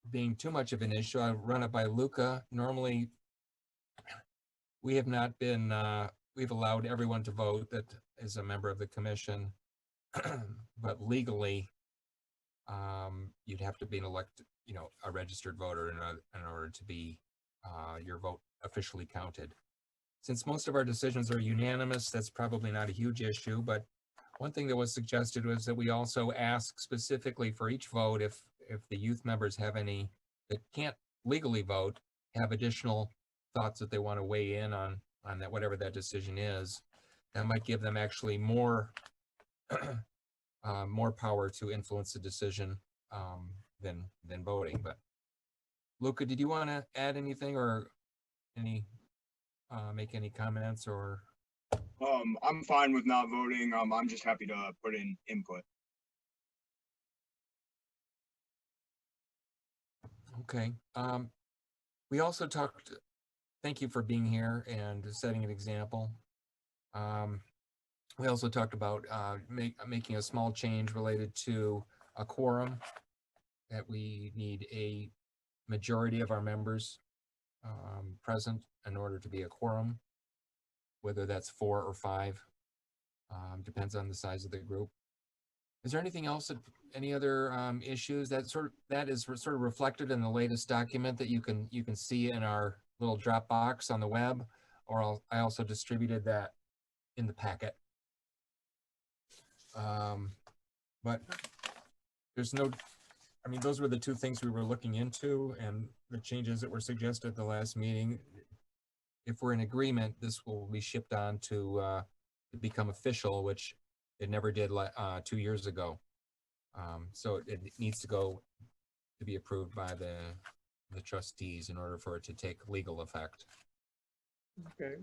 being too much of an issue. I run it by Luca. Normally, we have not been, we've allowed everyone to vote that is a member of the commission, but legally, you'd have to be an elected, a registered voter in order to be your vote officially counted. Since most of our decisions are unanimous, that's probably not a huge issue, but one thing that was suggested was that we also ask specifically for each vote if the youth members have any that can't legally vote, have additional thoughts that they want to weigh in on that, whatever that decision is, that might give them actually more more power to influence the decision than voting. But Luca, did you want to add anything or make any comments or? I'm fine with not voting. I'm just happy to put in input. Okay. We also talked, thank you for being here and setting an example. We also talked about making a small change related to a quorum, that we need a majority of our members present in order to be a quorum, whether that's 4 or 5, depends on the size of the group. Is there anything else, any other issues that is sort of reflected in the latest document that you can see in our little Dropbox on the web, or I also distributed that in the packet. But there's no, I mean, those were the two things we were looking into, and the changes that were suggested at the last meeting. If we're in agreement, this will be shipped on to become official, which it never did 2 years ago. So it needs to go to be approved by the trustees in order for it to take legal effect. Okay.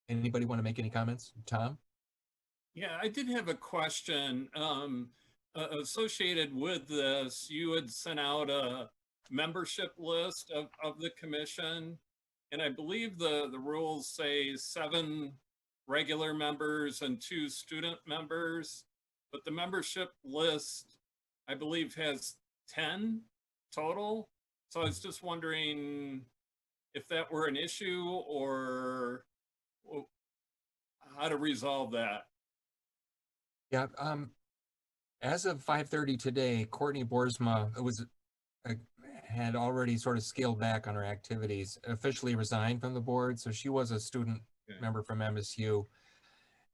Anybody want to make any comments? Tom? Yeah, I did have a question associated with this. You had sent out a membership list of the commission, and I believe the rules say 7 regular members and 2 student members, but the membership list, I believe, has 10 total. So I was just wondering if that were an issue or how to resolve that. Yeah, as of 5:30 today, Courtney Boersma had already sort of scaled back on her activities, officially resigned from the board. So she was a student member from MSU.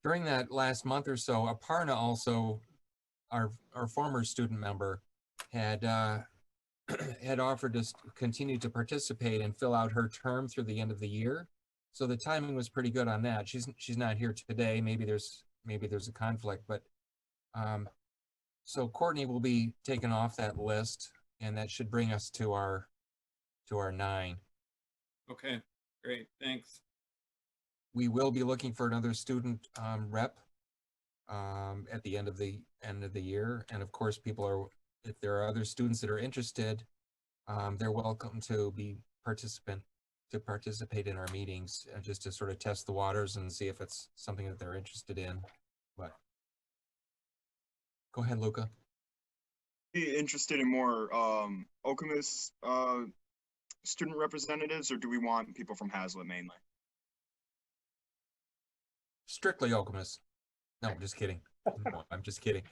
During that last month or so, Aparna also, our former student member, had had offered to continue to participate and fill out her term through the end of the year. So the timing was pretty good on that. She's not here today. Maybe there's a conflict, but so Courtney will be taken off that list, and that should bring us to our 9. Okay, great, thanks. We will be looking for another student rep at the end of the year, and of course, if there are other students that are interested, they're welcome to participate in our meetings, just to sort of test the waters and see if it's something that they're interested in. But go ahead, Luca. Be interested in more Okemos student representatives, or do we want people from Hazlet mainly? Strictly Okemos. No, I'm just kidding. No, I'm just kidding.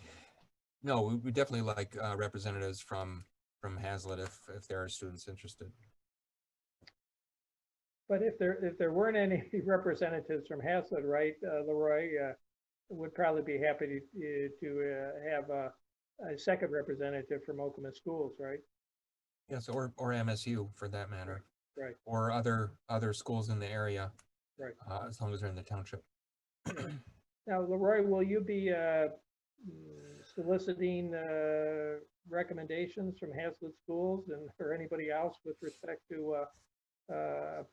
No, we definitely like representatives from Hazlet if there are students interested. But if there weren't any representatives from Hazlet, right, Leroy would probably be happy to have a second representative from Okemos Schools, right? Yes, or MSU for that matter. Right. Or other schools in the area. Right. As long as they're in the township. Now, Leroy, will you be soliciting recommendations from Hazlet Schools and or anybody else with respect to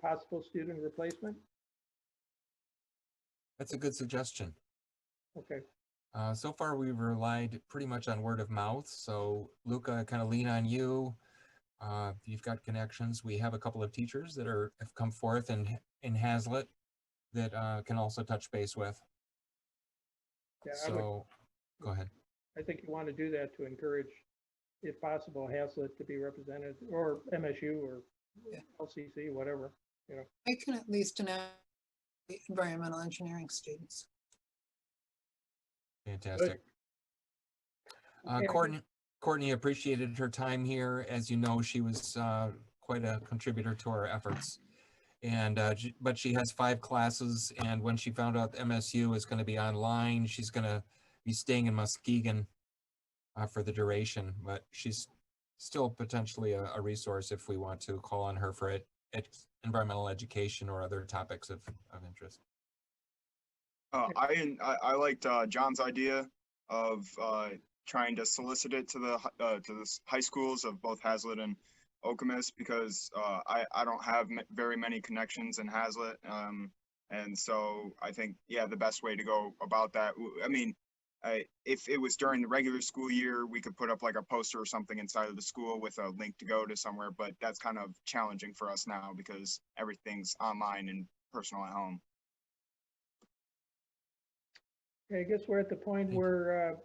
possible student replacement? That's a good suggestion. Okay. So far, we've relied pretty much on word of mouth. So Luca, I kind of lean on you. You've got connections. We have a couple of teachers that have come forth in Hazlet that can also touch base with. Yeah, so go ahead. I think you want to do that to encourage, if possible, Hazlet to be represented, or MSU or LCC, whatever, you know. I can at least announce environmental engineering students. Fantastic. Okay. Courtney appreciated her time here. As you know, she was quite a contributor to our efforts. And but she has 5 classes, and when she found out MSU is going to be online, she's going to be staying in Muskegon for the duration. But she's still potentially a resource if we want to call on her for environmental education or other topics of interest. I liked John's idea of trying to solicit it to the high schools of both Hazlet and Okemos, because I don't have very many connections in Hazlet, and so I think the best way to go about that, I mean, if it was during the regular school year, we could put up like a poster or something inside of the school with a link to go to somewhere, but that's kind of challenging for us now because everything's online and personal at home. Okay, I guess we're at the point where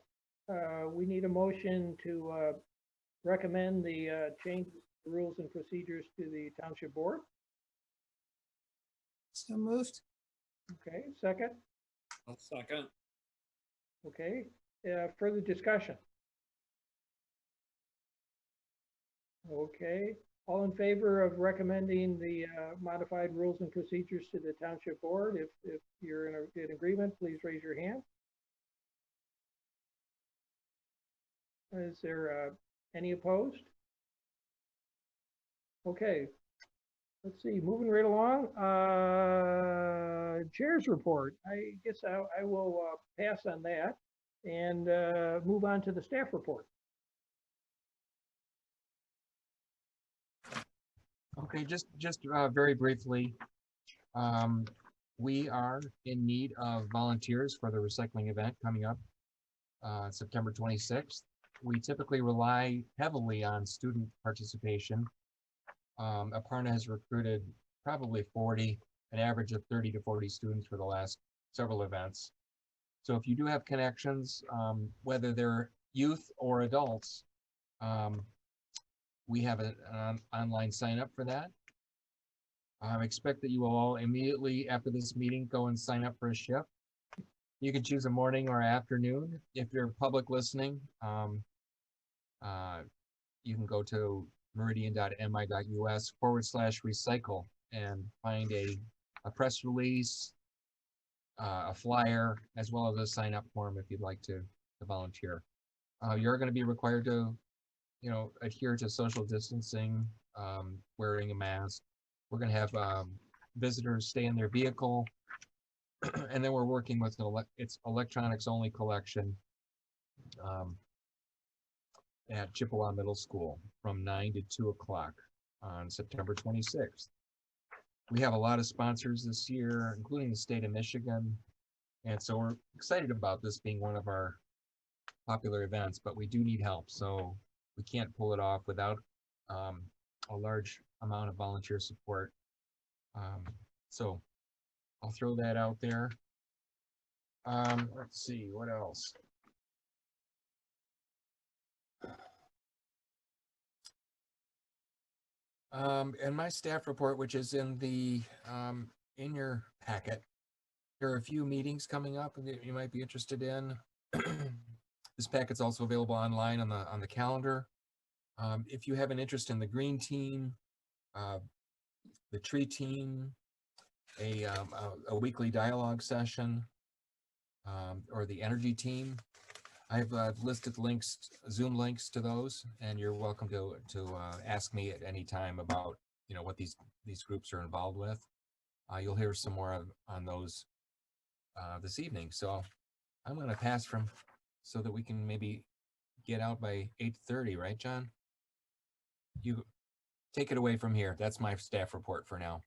we need a motion to recommend the change rules and procedures to the township board. So moved. Okay, second. I'll second. Okay, further discussion. Okay, all in favor of recommending the modified rules and procedures to the township board? If you're in agreement, please raise your hand. Is there any opposed? Okay, let's see, moving right along. Chair's report. I guess I will pass on that and move on to the staff report. Okay, just very briefly, we are in need of volunteers for the recycling event coming up September 26th. We typically rely heavily on student participation. Aparna has recruited probably an average of 30 to 40 students for the last several events. So if you do have connections, whether they're youth or adults, we have an online sign up for that. I expect that you will all immediately after this meeting go and sign up for a shift. You can choose a morning or afternoon. If you're public listening, you can go to meridian.mi.us/recycle and find a press release, a flyer, as well as a sign up form if you'd like to volunteer. You're going to be required to, adhere to social distancing, wearing a mask. We're going to have visitors stay in their vehicle. And then we're working with it's electronics only collection at Chippewa Middle School from 9 to 2 o'clock on September 26th. We have a lot of sponsors this year, including the state of Michigan. And so we're excited about this being one of our popular events, but we do need help. So we can't pull it off without a large amount of volunteer support. So I'll throw that out there. Let's see, what else? And my staff report, which is in the in your packet, there are a few meetings coming up that you might be interested in. This packet's also available online on the calendar. If you have an interest in the green team, the tree team, a weekly dialogue session, or the energy team, I've listed links, Zoom links to those, and you're welcome to ask me at any time about what these groups are involved with. You'll hear some more on those this evening. So I'm going to pass from so that we can maybe get out by 8:30, right, John? You take it away from here. That's my staff report for now.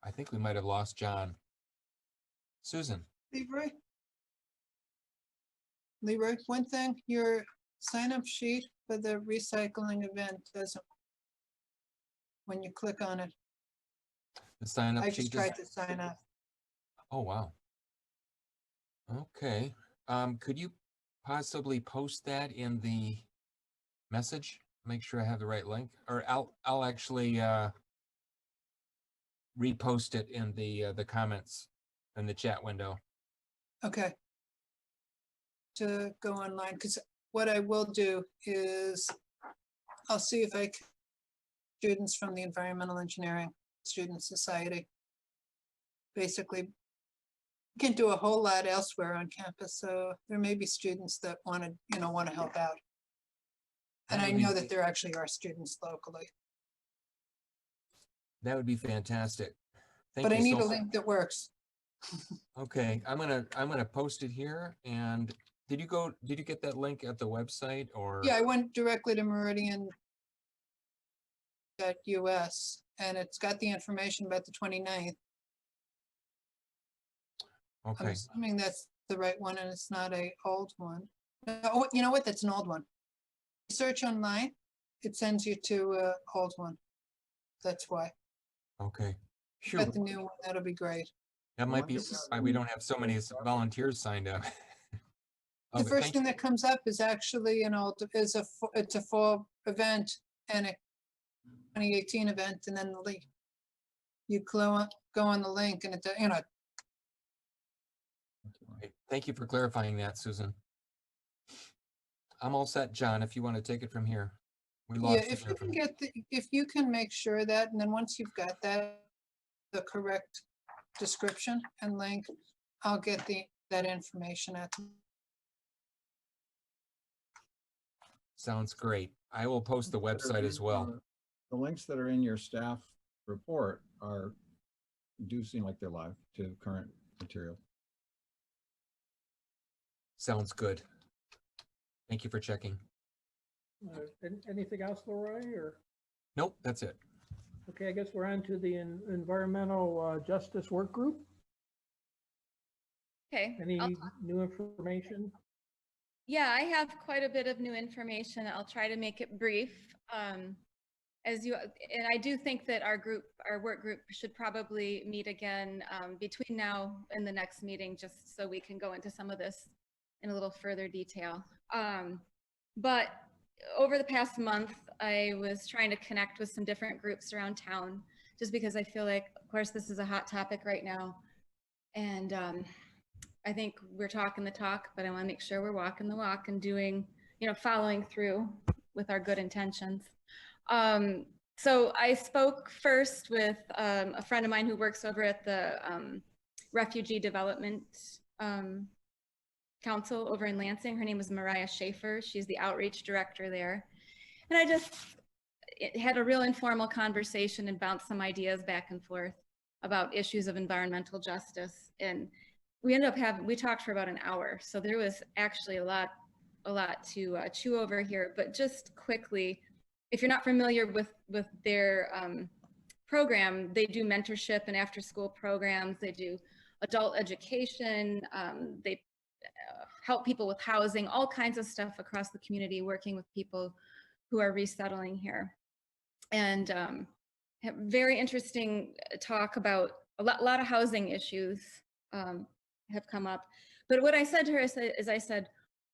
I think we might have lost John. Susan. Leroy, one thing, your sign-up sheet for the recycling event doesn't, when you click on it, The sign up I sheet. just tried to sign up. Oh, wow. Okay. Could you possibly post that in the message? Make sure I have the right link, or I'll actually repost it in the comments in the chat window. Okay. To go online, because what I will do is I'll see if I can, students from the Environmental Engineering Student Society. Basically, can't do a whole lot elsewhere on campus, so there may be students that want to help out. And I know that there actually are students locally. That would be fantastic. But I need a link that works. Okay, I'm gonna post it here. And did you get that link at the website, or? Yeah, I went directly to Meridian.us and it's got the information about the 29th. I'm Okay, assuming that's the right one and it's not a old one. Oh, you know what? That's an old one. Search online, it sends you to a old one. That's why. okay, sure. Got the new one, that'll be great. That might be why we don't have so many volunteers signed up. The first thing that comes up is actually it's a fall event and a 2018 event, and then the link. You go on the link and it, Thank you for clarifying that, Susan. I'm all set, John, if you want to take it from here. We lost yeah, if you can make sure that, and then once you've got that, the correct description and link, I'll get that information at. Sounds great. I will post the website as well. The links that are in your staff report do seem like they're live to current material. Sounds good. Thank you for checking. Anything else, Leroy, or? Nope, that's it. Okay, I guess we're on to the Environmental Justice Work Group. Okay. Any new information? Yeah, I have quite a bit of new information. I'll try to make it brief. And I do think that our work group should probably meet again between now and the next meeting, just so we can go into some of this in a little further detail. But over the past month, I was trying to connect with some different groups around town, just because I feel like, of course, this is a hot topic right now. And I think we're talking the talk, but I want to make sure we're walking the walk and doing, following through with our good intentions. So I spoke first with a friend of mine who works over at the Refugee Development Council over in Lansing. Her name is Mariah Schaefer. She's the outreach director there. And it had a real informal conversation and bounced some ideas back and forth about issues of environmental justice. And we ended up we talked for about an hour. So there was actually a lot to chew over here. But just quickly, if you're not familiar with their program, they do mentorship and after school programs. They do adult education. They help people with housing, all kinds of stuff across the community, working with people who are resettling here. And have very interesting talk about a lot of housing issues have come up. But what I said to her is I said,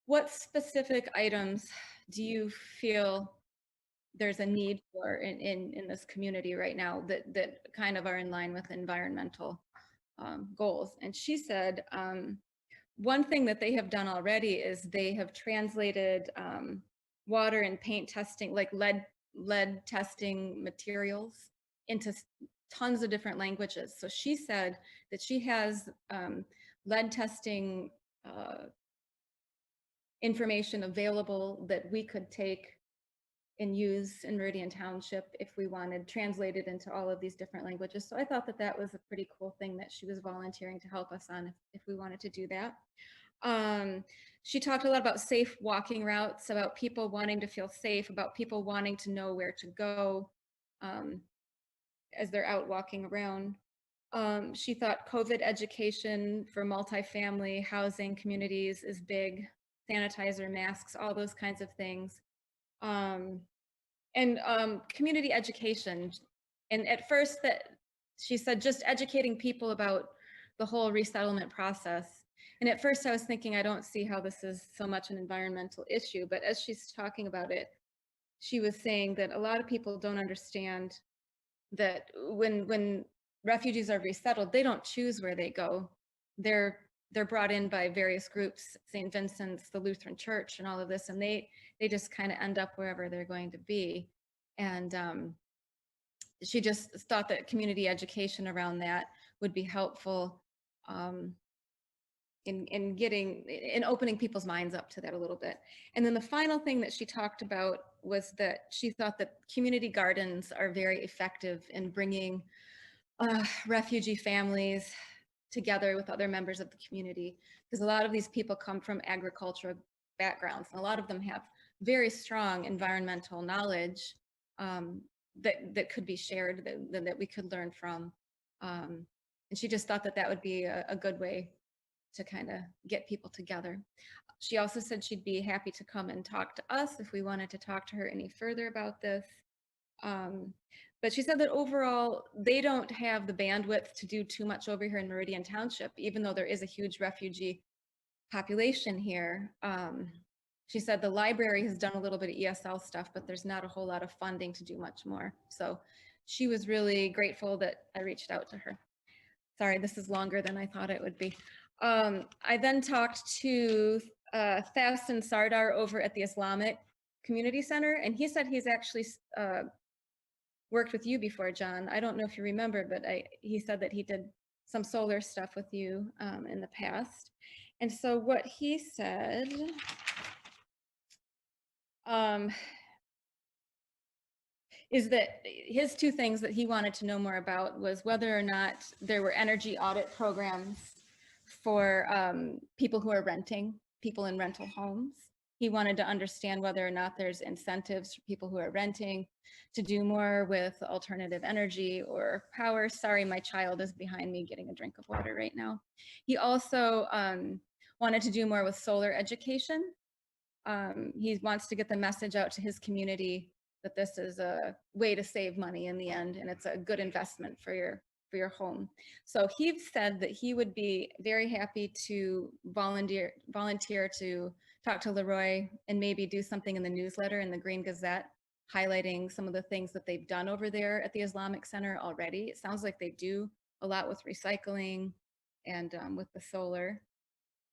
what specific items do you feel there's a need for in this community right now that kind of are in line with environmental goals? And she said, one thing that they have done already is they have translated water and paint testing, like lead testing materials, into tons of different languages. So she said that she has lead testing information available that we could take and use in Meridian Township if we wanted, translated into all of these different languages. So I thought that that was a pretty cool thing that she was volunteering to help us on if we wanted to do that. She talked a lot about safe walking routes, about people wanting to feel safe, about people wanting to know where to go as they're out walking around. She thought COVID education for multifamily housing communities is big, sanitizer, masks, all those kinds of things. And community education. And at first that she said just educating people about the whole resettlement process. And at first I was thinking, I don't see how this is so much an environmental issue, but as she's talking about it, she was saying that a lot of people don't understand that when refugees are resettled, they don't choose where they go. They're brought in by various groups, St. Vincent's, the Lutheran Church, and all of this, and they just kind of end up wherever they're going to be. And she just thought that community education around that would be helpful in opening people's minds up to that a little bit. And then the final thing that she talked about was that she thought that community gardens are very effective in bringing refugee families together with other members of the community, because a lot of these people come from agricultural backgrounds, and a lot of them have very strong environmental knowledge that could be shared, that we could learn from. And she just thought that that would be a good way to kind of get people together. She also said she'd be happy to come and talk to us if we wanted to talk to her any further about this. But she said that overall, they don't have the bandwidth to do too much over here in Meridian Township, even though there is a huge refugee population here. She said the library has done a little bit of ESL stuff, but there's not a whole lot of funding to do much more. So she was really grateful that I reached out to her. Sorry, this is longer than I thought it would be. I then talked to Thassan Sardar over at the Islamic Community Center, and he said he's actually worked with you before, John. I don't know if you remember, but he said that he did some solar stuff with you in the past. And so what he said is that his two things that he wanted to know more about was whether or not there were energy audit programs for people who are renting, people in rental homes. He wanted to understand whether or not there's incentives for people who are renting to do more with alternative energy or power. Sorry, my child is behind me getting a drink of water right now. He also wanted to do more with solar education. He wants to get the message out to his community that this is a way to save money in the end, and it's a good investment for your home. So he said that he would be very happy to volunteer to talk to Leroy and maybe do something in the newsletter in the Green Gazette, highlighting some of the things that they've done over there at the Islamic Center already. It sounds like they do a lot with recycling and with the solar.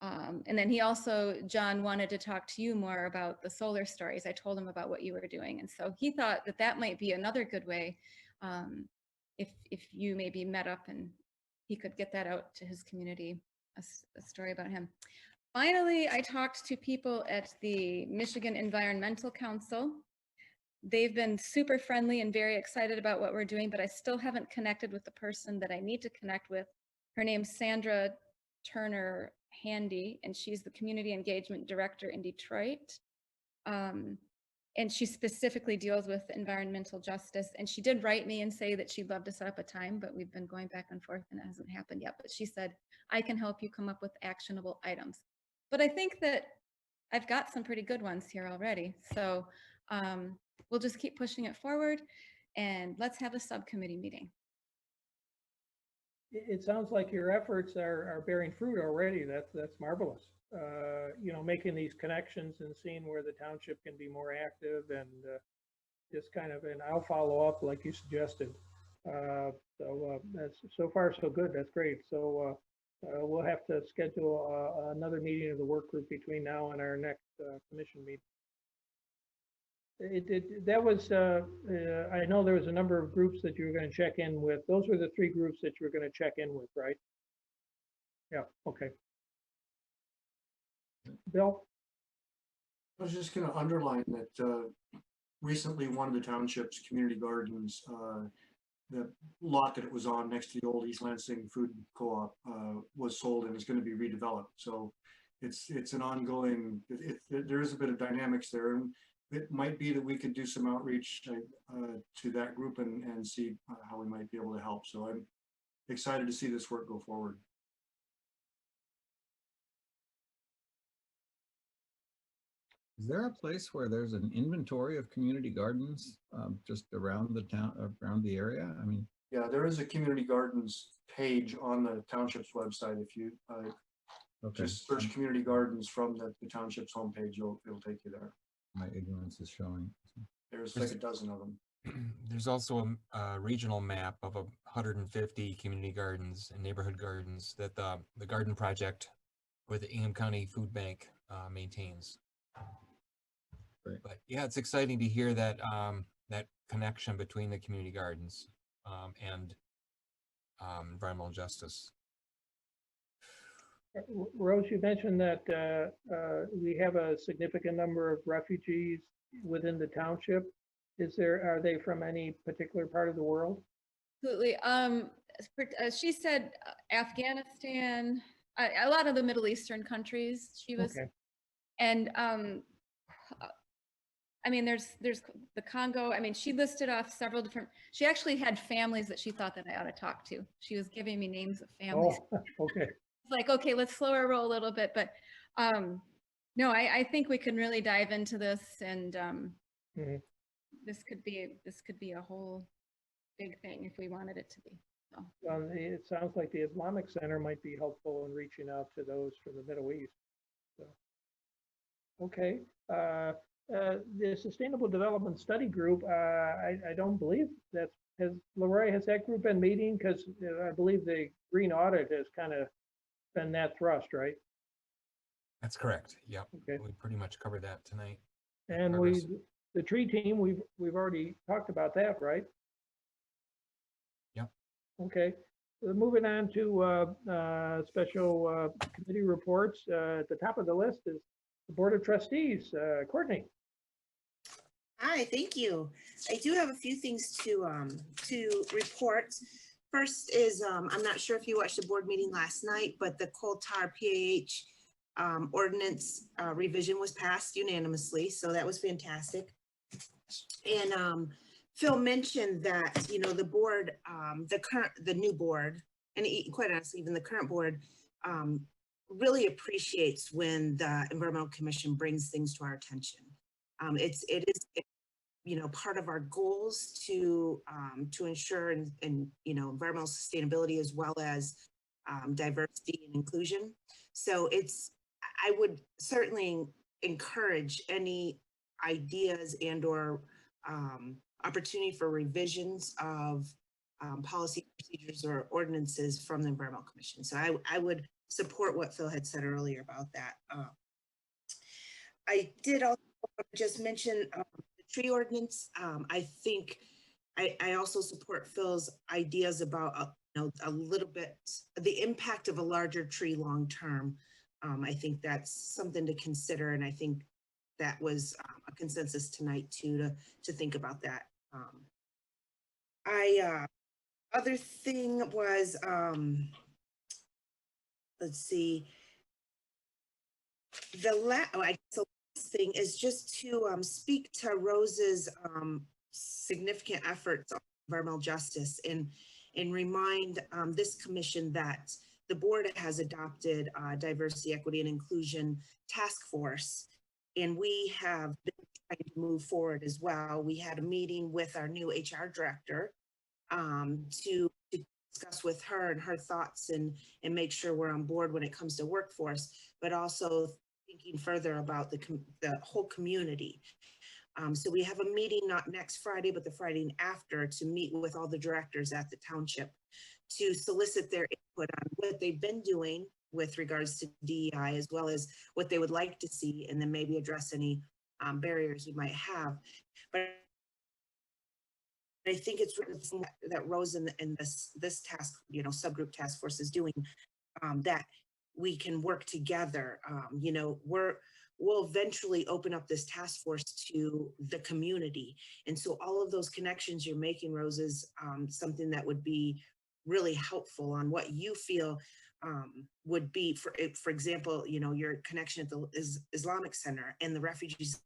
And then he also, John, wanted to talk to you more about the solar stories. I told him about what you were doing. And so he thought that that might be another good way if you maybe met up and he could get that out to his community, a story about him. Finally, I talked to people at the Michigan Environmental Council. they've been super friendly and very excited about what we're doing, but I still haven't connected with the person that I need to connect with. Her name's Sandra Turner Handy, and she's the Community Engagement Director in Detroit. And she specifically deals with environmental justice. And she did write me and say that she'd love to set up a time, but we've been going back and forth and it hasn't happened yet. But she said, I can help you come up with actionable items. But I think that I've got some pretty good ones here already. So we'll just keep pushing it forward and let's have a subcommittee meeting. It sounds like your efforts are bearing fruit already. That's marvelous. You know, making these connections and seeing where the township can be more active and just kind of, and I'll follow up like you suggested. So that's so far so good. That's great. So we'll have to schedule another meeting of the work group between now and our next commission meeting. That was, I know there was a number of groups that you were going to check in with. Those were the 3 groups that you were going to check in with, right? Yeah, okay. Bill? I was just going to underline that recently one of the township's community gardens, the lot that it was on next to the old East Lansing Food Co-op was sold and is going to be redeveloped. So it's an ongoing, there is a bit of dynamics there. And it might be that we could do some outreach to that group and see how we might be able to help. So I'm excited to see this work go forward. Is there a place where there's an inventory of community gardens just around the town, around the area? I mean, yeah, there is a community gardens page on the township's website. If you just search community gardens from the township's homepage, it'll take you there. My ignorance is showing. There's like a dozen of them. There's also a regional map of 150 community gardens and neighborhood gardens that the Garden Project with the Ingham County Food Bank maintains. Great. But yeah, it's exciting to hear that that connection between the community gardens and environmental justice. Rose, you mentioned that we have a significant number of refugees within the township. Are they from any particular part of the world? Absolutely. She said Afghanistan, a lot of the Middle Eastern countries. She was, okay. And I mean, there's the Congo. I mean, she listed off several different. She actually had families that she thought that I ought to talk to. She was giving me names of families. Oh, okay. Like, okay, let's slow our roll a little bit, but no, I think we can really dive into this, and this could be a whole big thing if we wanted it to be. So. It sounds like the Islamic Center might be helpful in reaching out to those from the Middle East. So, okay, the Sustainable Development Study Group. I don't believe that Leroy, has that group been meeting? Because I believe the Green Audit has kind of been that thrust, right? That's correct. Yep. Okay. We pretty much covered that tonight. And the tree team, we've already talked about that, right? Yep. Okay. So moving on to special committee reports. At the top of the list is the Board of Trustees. Courtney. Hi, thank you. I do have a few things to report. First is, I'm not sure if you watched the board meeting last night, but the coal tar PAH ordinance revision was passed unanimously, so that was fantastic. And Phil mentioned that, you know, the board, the new board, and quite honestly, even the current board, really appreciates when the Environmental Commission brings things to our attention. It is you know, part of our goals to ensure and you know, environmental sustainability as well as diversity and inclusion. So I would certainly encourage any ideas and or opportunity for revisions of policy procedures or ordinances from the Environmental Commission. So I would support what Phil had said earlier about that. I did also just mention the tree ordinance. I think I also support Phil's ideas about you know, a little bit the impact of a larger tree long term. I think that's something to consider, and I think that was a consensus tonight too, to think about that. Other thing was, let's see, I guess the last thing is just to speak to Rose's significant efforts on environmental justice and remind this commission that the board has adopted a diversity, equity, and inclusion task force, and we have been trying to move forward as well. We had a meeting with our new HR director to discuss with her and her thoughts and make sure we're on board when it comes to workforce, but also thinking further about the whole community. So we have a meeting not next Friday, but the Friday after, to meet with all the directors at the township to solicit their input on what they've been doing with regards to DEI, as well as what they would like to see, and then maybe address any barriers we might have. But I think it's really that Rose and this task, subgroup task force is doing, that we can work together. We'll eventually open up this task force to the community. And so all of those connections you're making, Rose, is something that would be really helpful on what you feel would be, for example, your connection at the Islamic Center and the refugees,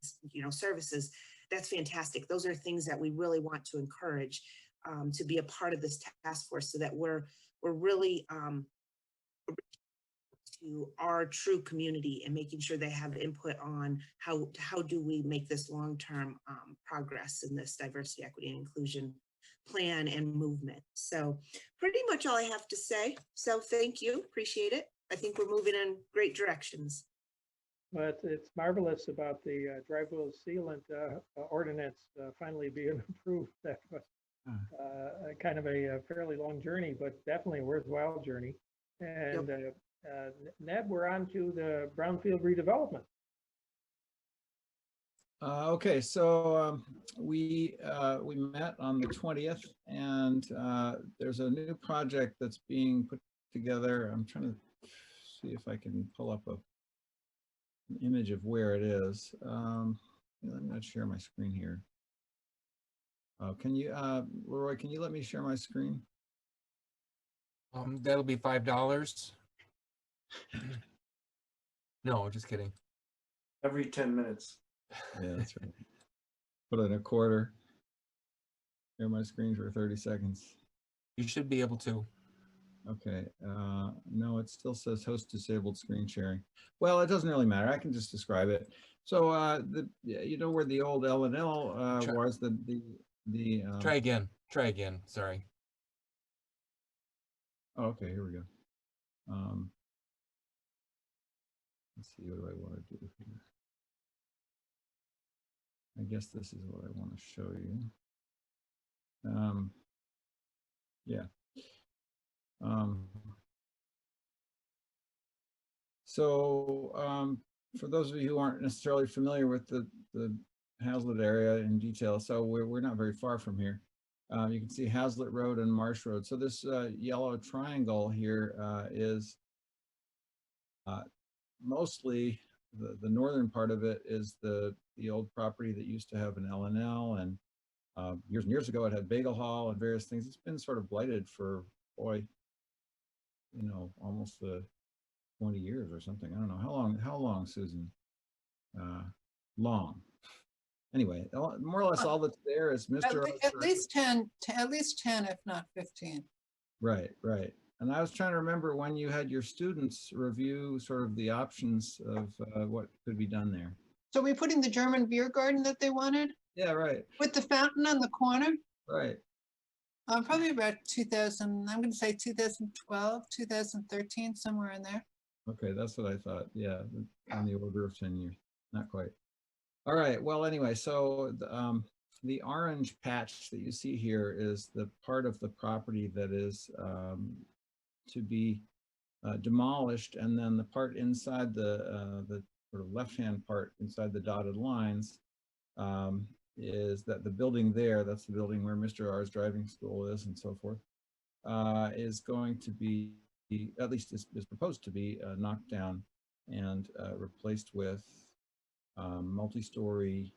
services. That's fantastic. Those are things that we really want to encourage to be a part of this task force, so that we're really to our true community and making sure they have input on how do we make this long-term progress in this diversity, equity, and inclusion plan and movement. So pretty much all I have to say. So thank you, appreciate it. I think we're moving in great directions. But it's marvelous about the driveway sealant ordinance finally being approved. That was kind of a fairly long journey, but definitely a worthwhile journey. And Ned, we're on to the brownfield redevelopment. Okay, so we met on the 20th, and there's a new project that's being put together. I'm trying to see if I can pull up an image of where it is. Let me not share my screen here. Can you, Leroy, can you let me share my screen? That'll be $5. No, just kidding. Every 10 minutes. Yeah, that's right. Put in a quarter. Share my screen for 30 seconds. You should be able to. Okay. No, it still says host disabled screen sharing. Well, it doesn't really matter. I can just describe it. So you know where the old L&L was, the Try again. Try again. Sorry. Oh, okay, here we go. Let's see, what do I want to do here? I guess this is what I want to show you. Yeah. For those of you who aren't necessarily familiar with the Hazlet area in detail, so we're not very far from here. You can see Hazlet Road and Marsh Road. So this yellow triangle here is mostly the northern part of it is the old property that used to have an L&L, and years and years ago it had Bagel Hall and various things. It's been sort of blighted for, boy, almost 20 years or something. I don't know how long, Susan. Long. Anyway, more or less all that's there is Mr. At least 10, if not 15. Right. And I was trying to remember when you had your students review sort of the options of what could be done there. So we're putting the German beer garden that they wanted? Yeah, right. With the fountain on the corner? Right. Probably about 2000, I'm going to say 2012, 2013, somewhere in there. Okay, that's what I thought. Yeah, on the order of 10 years. Not quite. All right. Well, anyway, so the orange patch that you see here is the part of the property that is to be demolished, and then the part inside the sort of left-hand part inside the dotted lines is that the building there, that's the building where Mr. R's driving school is and so forth, is going to be, at least is proposed to be knocked down and replaced with multi-story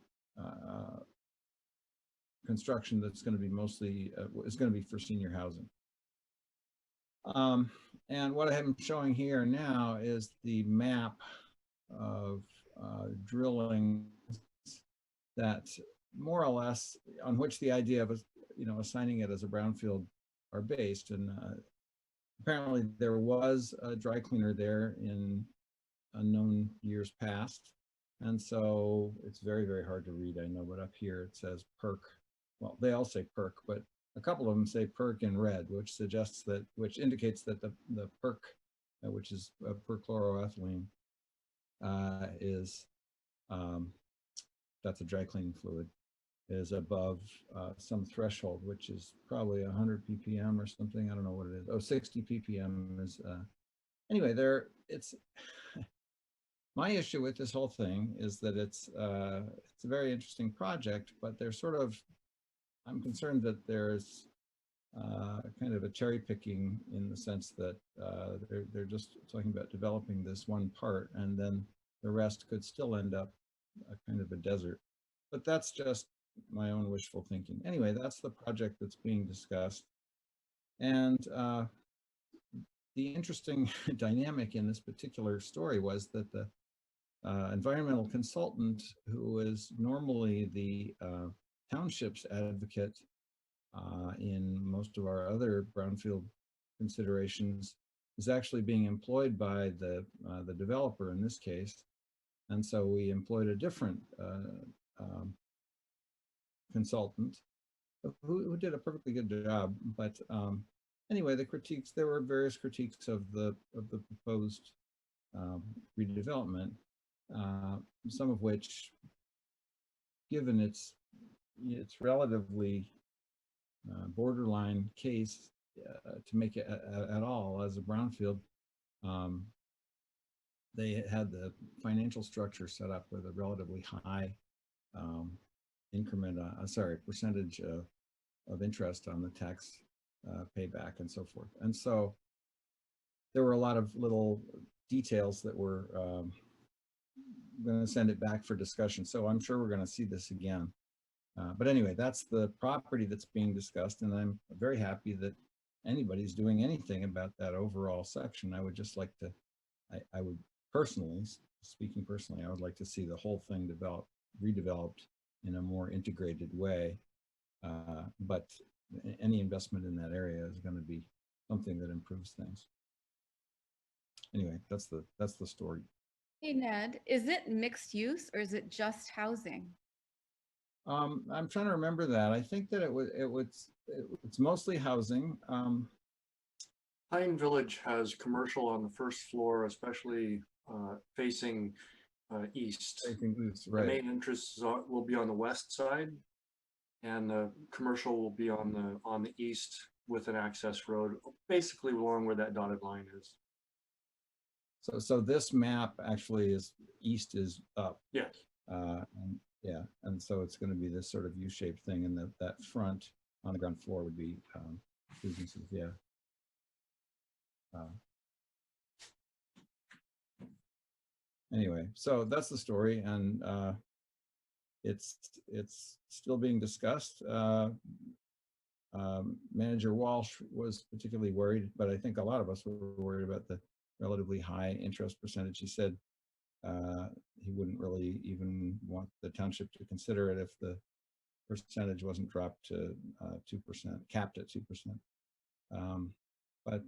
construction that's going to be mostly is going to be for senior housing. And what I am showing here now is the map of drilling that more or less on which the idea of assigning it as a brownfield are based. And apparently there was a dry cleaner there in unknown years past. And so it's very, very hard to read, I know, but up here it says PERC. Well, they all say PERC, but a couple of them say PERC in red, which indicates that the PERC, which is perchloroethylene, is that's a dry cleaning fluid, is above some threshold, which is probably 100 ppm or something. I don't know what it is. Oh, 60 ppm is anyway. It's my issue with this whole thing is that it's a very interesting project, but there's sort of, I'm concerned that there's kind of a cherry picking in the sense that they're just talking about developing this one part, and then the rest could still end up a kind of a desert. But that's just my own wishful thinking. Anyway, that's the project that's being discussed. And the interesting dynamic in this particular story was that the environmental consultant, who is normally the township's advocate in most of our other brownfield considerations, is actually being employed by the developer in this case. And so we employed a different consultant who did a perfectly good job. But anyway, there were various critiques of the proposed redevelopment, some of which, given its relatively borderline case to make it at all as a brownfield, they had the financial structure set up with a relatively high percentage of interest on the tax payback and so forth. And so there were a lot of little details that were going to send it back for discussion. So I'm sure we're going to see this again. But anyway, that's the property that's being discussed, and I'm very happy that anybody's doing anything about that overall section. I would just like to, I would personally, speaking personally, I would like to see the whole thing redeveloped in a more integrated way. But any investment in that area is going to be something that improves things. Anyway, that's the story. Hey, Ned, is it mixed use or is it just housing? I'm trying to remember that. I think that it's mostly housing. Pine Village has commercial on the first floor, especially facing east. I think that's right. The main entrance will be on the west side, and the commercial will be on the east with an access road, basically along where that dotted line is. So this map actually is east is up. Yes. And so it's going to be this sort of U-shaped thing, and that front on the ground floor would be businesses. Yeah. Anyway, so that's the story, and it's still being discussed. Manager Walsh was particularly worried, but I think a lot of us were worried about the relatively high interest percentage. He said he wouldn't really even want the township to consider it if the percentage wasn't dropped to 2%, capped at 2%. But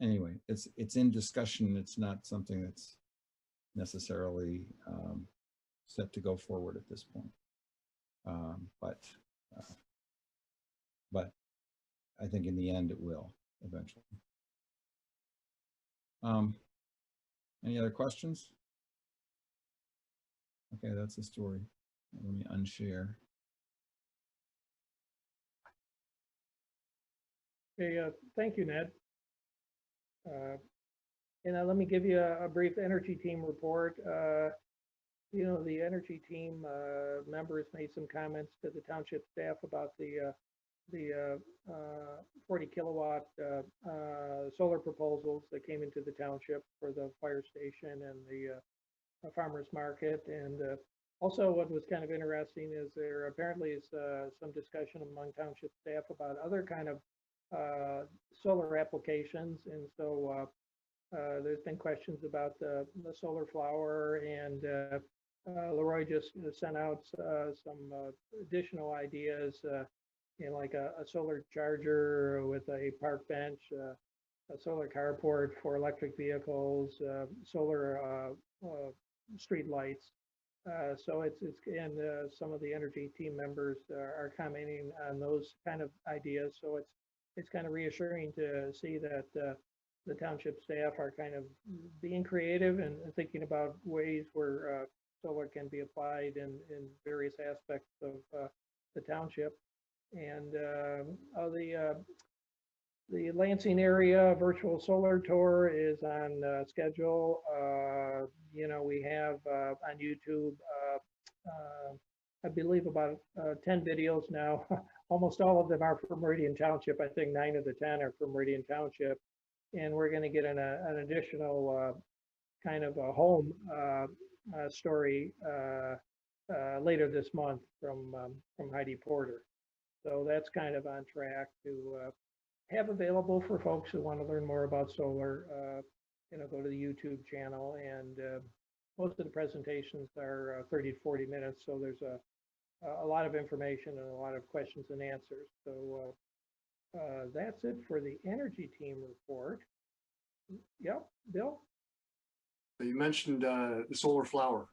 anyway, it's in discussion. It's not something that's necessarily set to go forward at this point. But I think in the end it will eventually. Any other questions? Okay, that's the story. Let me unshare. Okay, thank you, Ned. Let me give you a brief energy team report. The energy team members made some comments to the township staff about the 40 kilowatt solar proposals that came into the township for the fire station and the farmer's market. And also what was kind of interesting is there apparently is some discussion among township staff about other kind of solar applications. And so there's been questions about the solar flower, and Leroy just sent out some additional ideas, like a solar charger with a park bench, a solar carport for electric vehicles, solar street lights. So it's and some of the energy team members are commenting on those kind of ideas. So it's kind of reassuring to see that the township staff are kind of being creative and thinking about ways where solar can be applied in various aspects of the township. And the Lansing area virtual solar tour is on schedule. We have on YouTube, I believe about 10 videos now. Almost all of them are from Meridian Township. I think 9 of the 10 are from Meridian Township. And we're going to get an additional kind of a home story later this month from Heidi Porter. So that's kind of on track to have available for folks who want to learn more about solar. Go to the YouTube channel, and most of the presentations are 30 to 40 minutes. So there's a lot of information and a lot of questions and answers. So that's it for the energy team report. Yep, Bill? You mentioned the solar flower.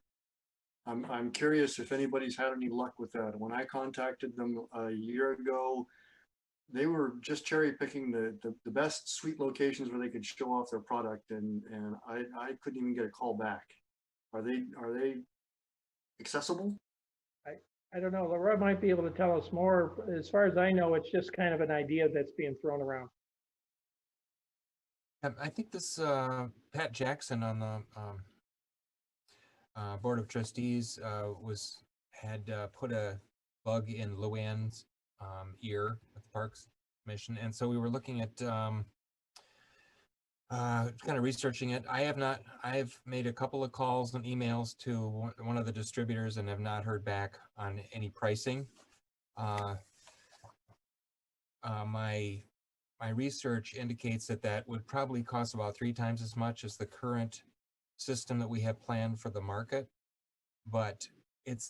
I'm curious if anybody's had any luck with that. When I contacted them a year ago, they were just cherry picking the best sweet locations where they could show off their product, and I couldn't even get a call back. Are they accessible? I don't know. Leroy might be able to tell us more. As far as I know, it's just kind of an idea that's being thrown around. I think this Pat Jackson on the Board of Trustees had put a bug in Luann's ear at the Parks Commission, and so we were looking at kind of researching it. I've made a couple of calls and emails to one of the distributors and have not heard back on any pricing. My research indicates that would probably cost about 3 times as much as the current system that we have planned for the market, but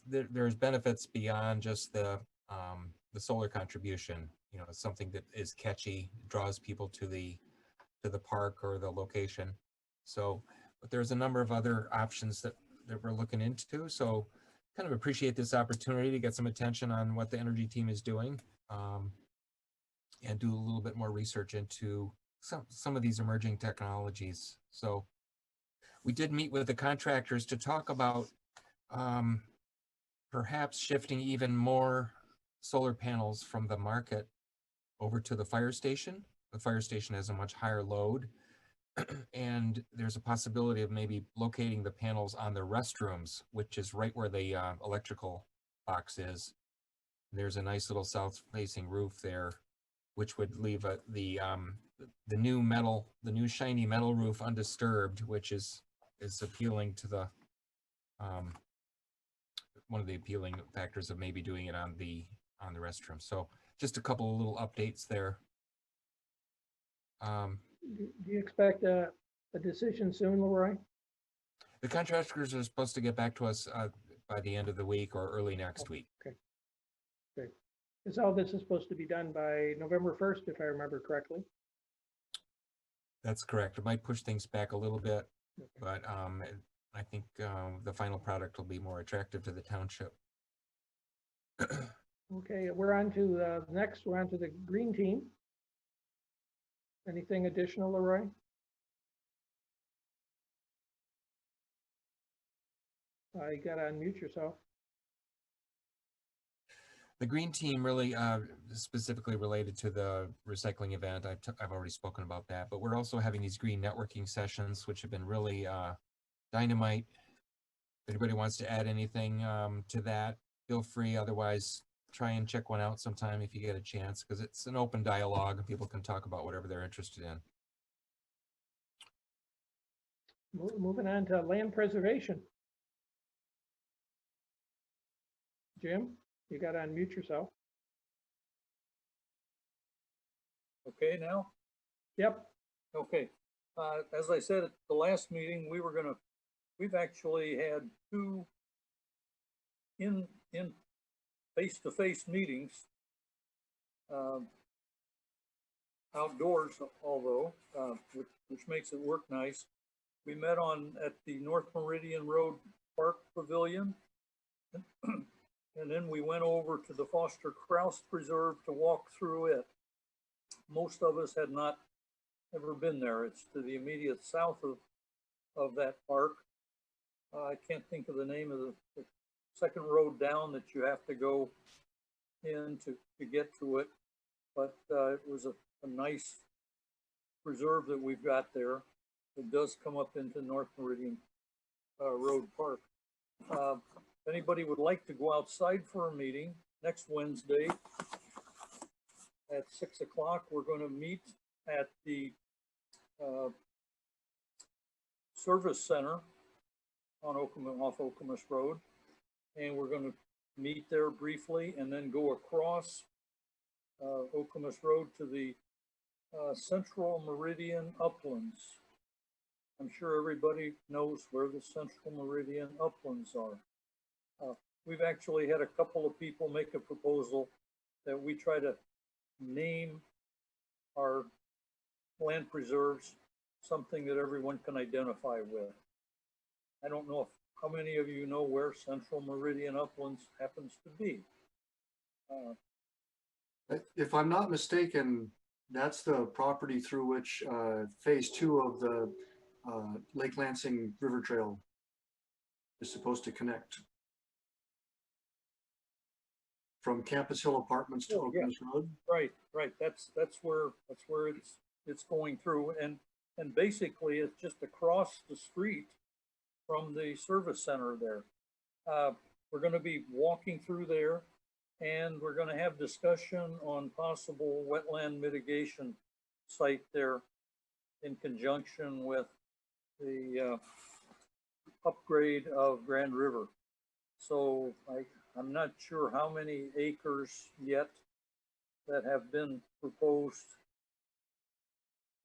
there's benefits beyond just the solar contribution. It's something that is catchy, draws people to the park or the location. So, but there's a number of other options that we're looking into. So kind of appreciate this opportunity to get some attention on what the energy team is doing, and do a little bit more research into some of these emerging technologies. So we did meet with the contractors to talk about perhaps shifting even more solar panels from the market over to the fire station. The fire station has a much higher load, and there's a possibility of maybe locating the panels on the restrooms, which is right where the electrical box is. There's a nice little south-facing roof there, which would leave the new shiny metal roof undisturbed, which is appealing to the one of the appealing factors of maybe doing it on the restroom. So just a couple of little updates there. Do you expect a decision soon, Leroy? The contractors are supposed to get back to us by the end of the week or early next week. Okay. Okay. Because all this is supposed to be done by November 1st, if I remember correctly. That's correct. It might push things back a little bit, okay, but I think the final product will be more attractive to the township. Okay, we're on to we're on to the green team. Anything additional, Leroy? You got to unmute yourself. The green team really specifically related to the recycling event. I've already spoken about that, but we're also having these green networking sessions, which have been really dynamite. If anybody wants to add anything to that, feel free. Otherwise, try and check one out sometime if you get a chance, because it's an open dialogue and people can talk about whatever they're interested in. Moving on to land preservation. Jim, you got to unmute yourself. Okay, now? Yep. Okay. As I said at the last meeting, we've actually had two in face-to-face meetings, outdoors, although, which makes it work nice. We met at the North Meridian Road Park Pavilion. And then we went over to the Foster Krause Preserve to walk through it. Most of us had not ever been there. It's to the immediate south of that park. I can't think of the name of the second road down that you have to go in to get to it. But it was a nice preserve that we've got there. It does come up into North Meridian Road Park. If anybody would like to go outside for a meeting next Wednesday at 6 o'clock, we're going to meet at the Service Center on off Okemos Road. And we're going to meet there briefly and then go across Okemos Road to the Central Meridian Uplands. I'm sure everybody knows where the Central Meridian Uplands are. We've actually had a couple of people make a proposal that we try to name our land preserves something that everyone can identify with. I don't know how many of you know where Central Meridian Uplands happens to be. If I'm not mistaken, that's the property through which phase 2 of the Lake Lansing River Trail is supposed to connect. From Campus Hill Apartments to Okemos Road. Right. That's where it's going through, and basically it's just across the street from the service center there. We're going to be walking through there, and we're going to have discussion on possible wetland mitigation site there in conjunction with the upgrade of Grand River. So I'm not sure how many acres yet that have been proposed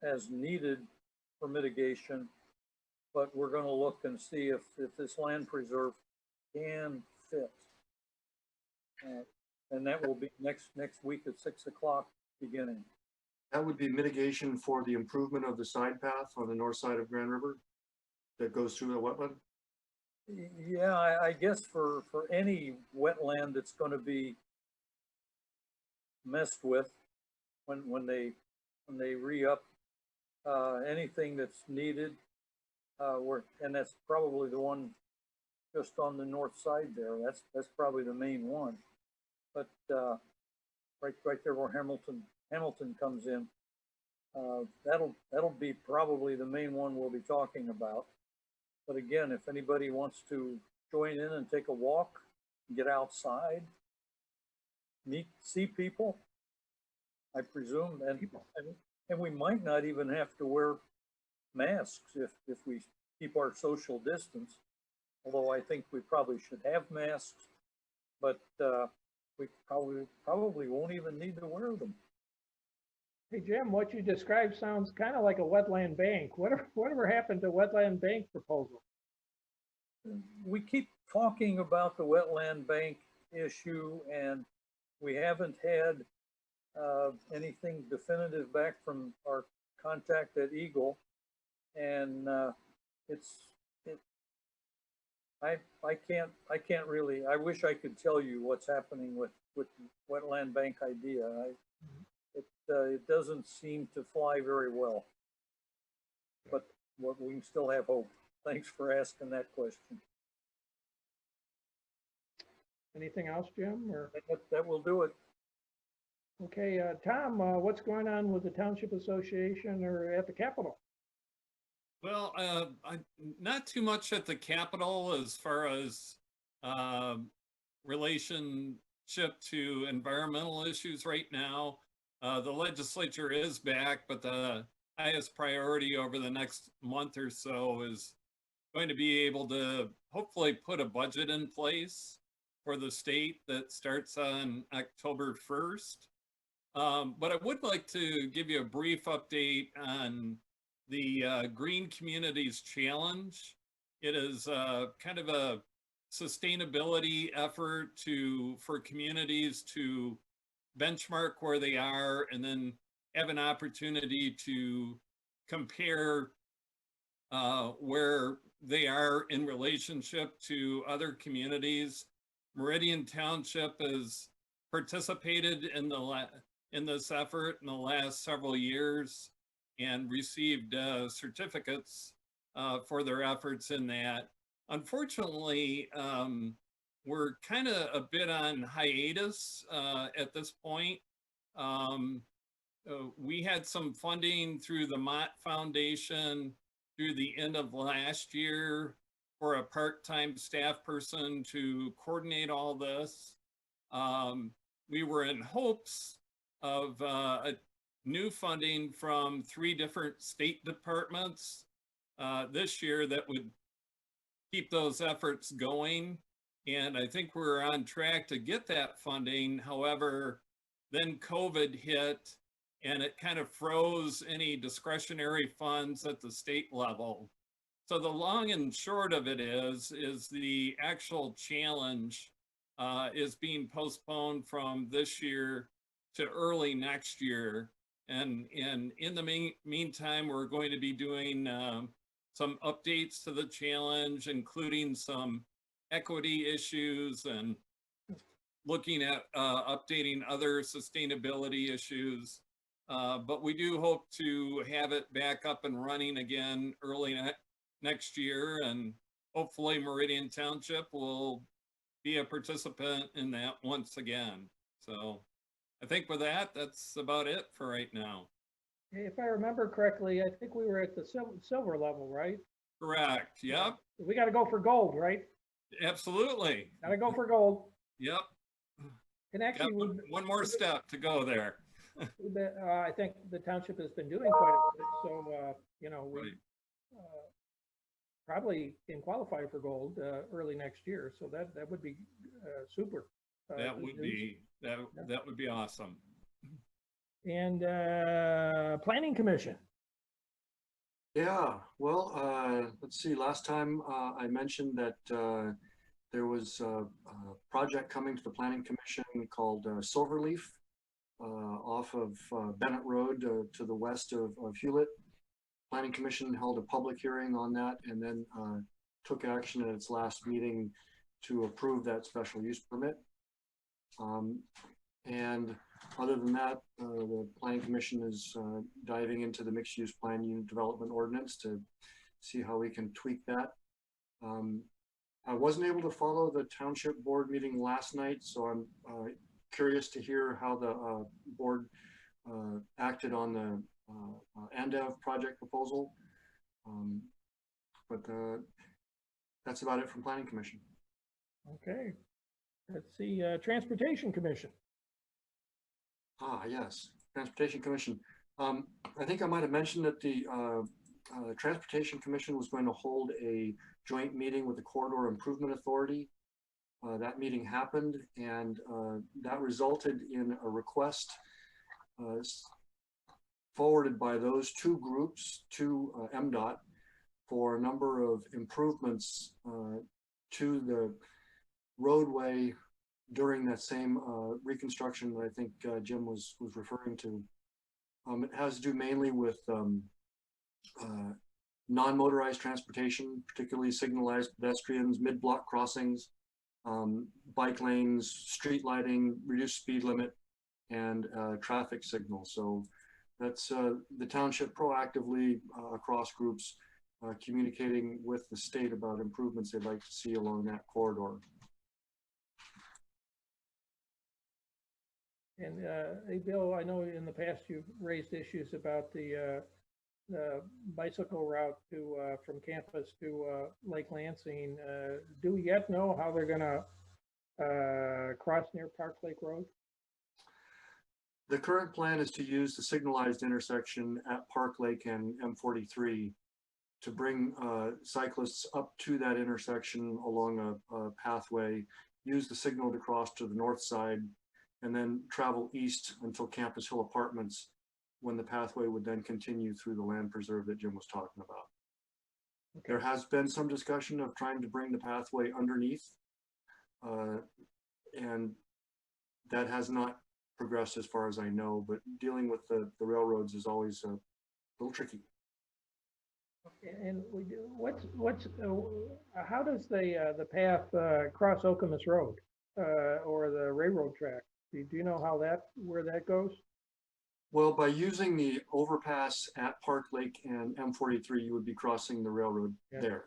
as needed for mitigation, but we're going to look and see if this land preserve can fit. And that will be next week at 6 o'clock beginning. That would be mitigation for the improvement of the side path on the north side of Grand River that goes through the wetland? Yeah, I guess for any wetland that's going to be messed with when they re-up anything that's needed, and that's probably the one just on the north side there. That's probably the main one. But right there where Hamilton comes in, that'll be probably the main one we'll be talking about. But again, if anybody wants to join in and take a walk, get outside, see people, I presume, and we might not even have to wear masks if we keep our social distance. Although I think we probably should have masks, but we probably won't even need to wear them. Hey, Jim, what you described sounds kind of like a wetland bank. Whatever happened to wetland bank proposal? We keep talking about the wetland bank issue, and we haven't had anything definitive back from our contact at Eagle. And I can't really, I wish I could tell you what's happening with the wetland bank idea. It doesn't seem to fly very well, but we can still have hope. Thanks for asking that question. Anything else, Jim? Or that will do it. Okay, Tom, what's going on with the Township Association or at the Capitol? Well, not too much at the Capitol as far as relationship to environmental issues right now. The legislature is back, but the highest priority over the next month or so is going to be able to hopefully put a budget in place for the state that starts on October 1st. But I would like to give you a brief update on the Green Communities Challenge. It is kind of a sustainability effort for communities to benchmark where they are and then have an opportunity to compare where they are in relationship to other communities. Meridian Township has participated in this effort in the last several years and received certificates for their efforts in that. Unfortunately, we're kind of a bit on hiatus at this point. We had some funding through the Mott Foundation through the end of last year for a part-time staff person to coordinate all this. We were in hopes of new funding from 3 different state departments this year that would keep those efforts going. And I think we're on track to get that funding. However, then COVID hit and it kind of froze any discretionary funds at the state level. So the long and short of it is the actual challenge is being postponed from this year to early next year. And in the meantime, we're going to be doing some updates to the challenge, including some equity issues and looking at updating other sustainability issues. But we do hope to have it back up and running again early next year, and hopefully Meridian Township will be a participant in that once again. So I think with that, that's about it for right now. If I remember correctly, I think we were at the silver level, right? Correct. Yep. We got to go for gold, right? Absolutely. Got to go for gold. Yep. And actually, one more step to go there. I think the township has been doing quite a bit. So, you know, we probably can qualify for gold early next year. So that would be super. That would be awesome. And Planning Commission. Yeah, well, let's see, last time I mentioned that there was a project coming to the Planning Commission called Silverleaf off of Bennett Road to the west of Hewlett. Planning Commission held a public hearing on that and then took action at its last meeting to approve that special use permit. And other than that, the Planning Commission is diving into the mixed use plan unit development ordinance to see how we can tweak that. I wasn't able to follow the township board meeting last night, so I'm curious to hear how the board acted on the ANDEV project proposal. But that's about it from Planning Commission. Okay. Let's see, Transportation Commission. Ah, yes, Transportation Commission. I think I might have mentioned that the Transportation Commission was going to hold a joint meeting with the Corridor Improvement Authority. That meeting happened, and that resulted in a request forwarded by those two groups to MDOT for a number of improvements to the roadway during that same reconstruction that I think Jim was referring to. It has to do mainly with non-motorized transportation, particularly signalized pedestrians, mid-block crossings, bike lanes, street lighting, reduced speed limit, and traffic signals. So that's the township proactively across groups communicating with the state about improvements they'd like to see along that corridor. And hey, Bill, I know in the past you've raised issues about the bicycle route to from campus to Lake Lansing. Do we yet know how they're going to cross near Park Lake Road? The current plan is to use the signalized intersection at Park Lake and M43 to bring cyclists up to that intersection along a pathway use the signal to cross to the north side, and then travel east until Campus Hill Apartments, when the pathway would then continue through the land preserve that Jim was talking about. There has been some discussion of trying to bring the pathway underneath, and that has not progressed as far as I know, but dealing with the railroads is always a little tricky. And we do, how does the path cross Okemos Road or the railroad track? Do you know where that goes? Well, by using the overpass at Park Lake and M43, you would be crossing the railroad there.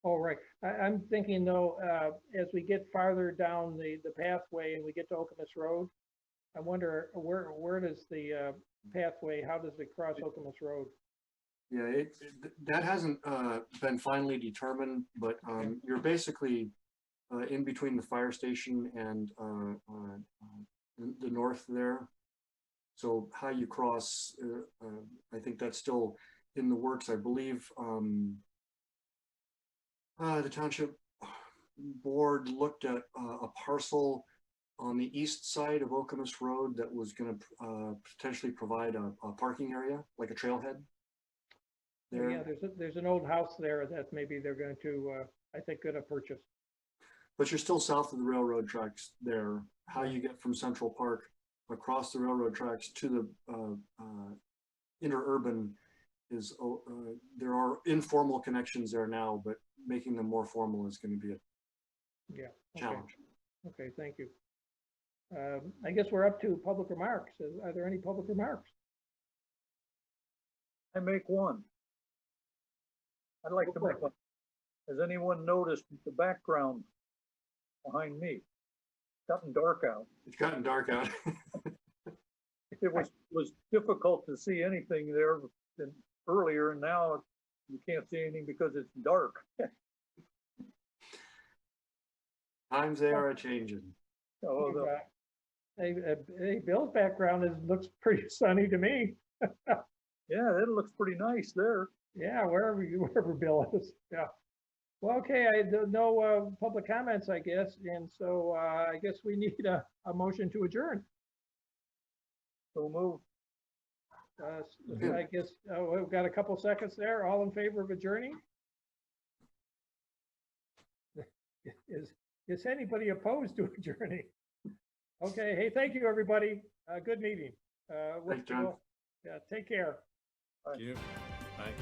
Oh, right. I'm thinking though, as we get farther down the pathway and we get to Okemos Road, I wonder where does the pathway, how does it cross Okemos Road? Yeah, that hasn't been finally determined, but you're basically in between the fire station and the north there. So how you cross, I think that's still in the works. I believe the township board looked at a parcel on the east side of Okemos Road that was going to potentially provide a parking area, like a trailhead. There. Yeah, there's an old house there that maybe they're going to, I think, going to purchase. But you're still south of the railroad tracks there. How you get from Central Park across the railroad tracks to the interurban is, there are informal connections there now, but making them more formal is going to be a challenge. Okay, thank you. I guess we're up to public remarks. Are there any public remarks? I make one. I'd like to make one. Has anyone noticed the background behind me? It's gotten dark out. It's gotten dark out. It was difficult to see anything there earlier, and now you can't see anything because it's dark. Times they are a-changing. Oh, Hey, Bill's background looks pretty sunny to me. yeah, that looks pretty nice there. Yeah, wherever Bill is. Yeah. Well, okay, I don't know public comments, I guess, and so I guess we need a motion to adjourn. So move. I guess we've got a couple seconds there. All in favor of adjourning? Is anybody opposed to adjourning? Okay. Hey, thank you, everybody. Good meeting. Thanks, John. Yeah. Take care. Thank you. Bye.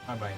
Bye-bye.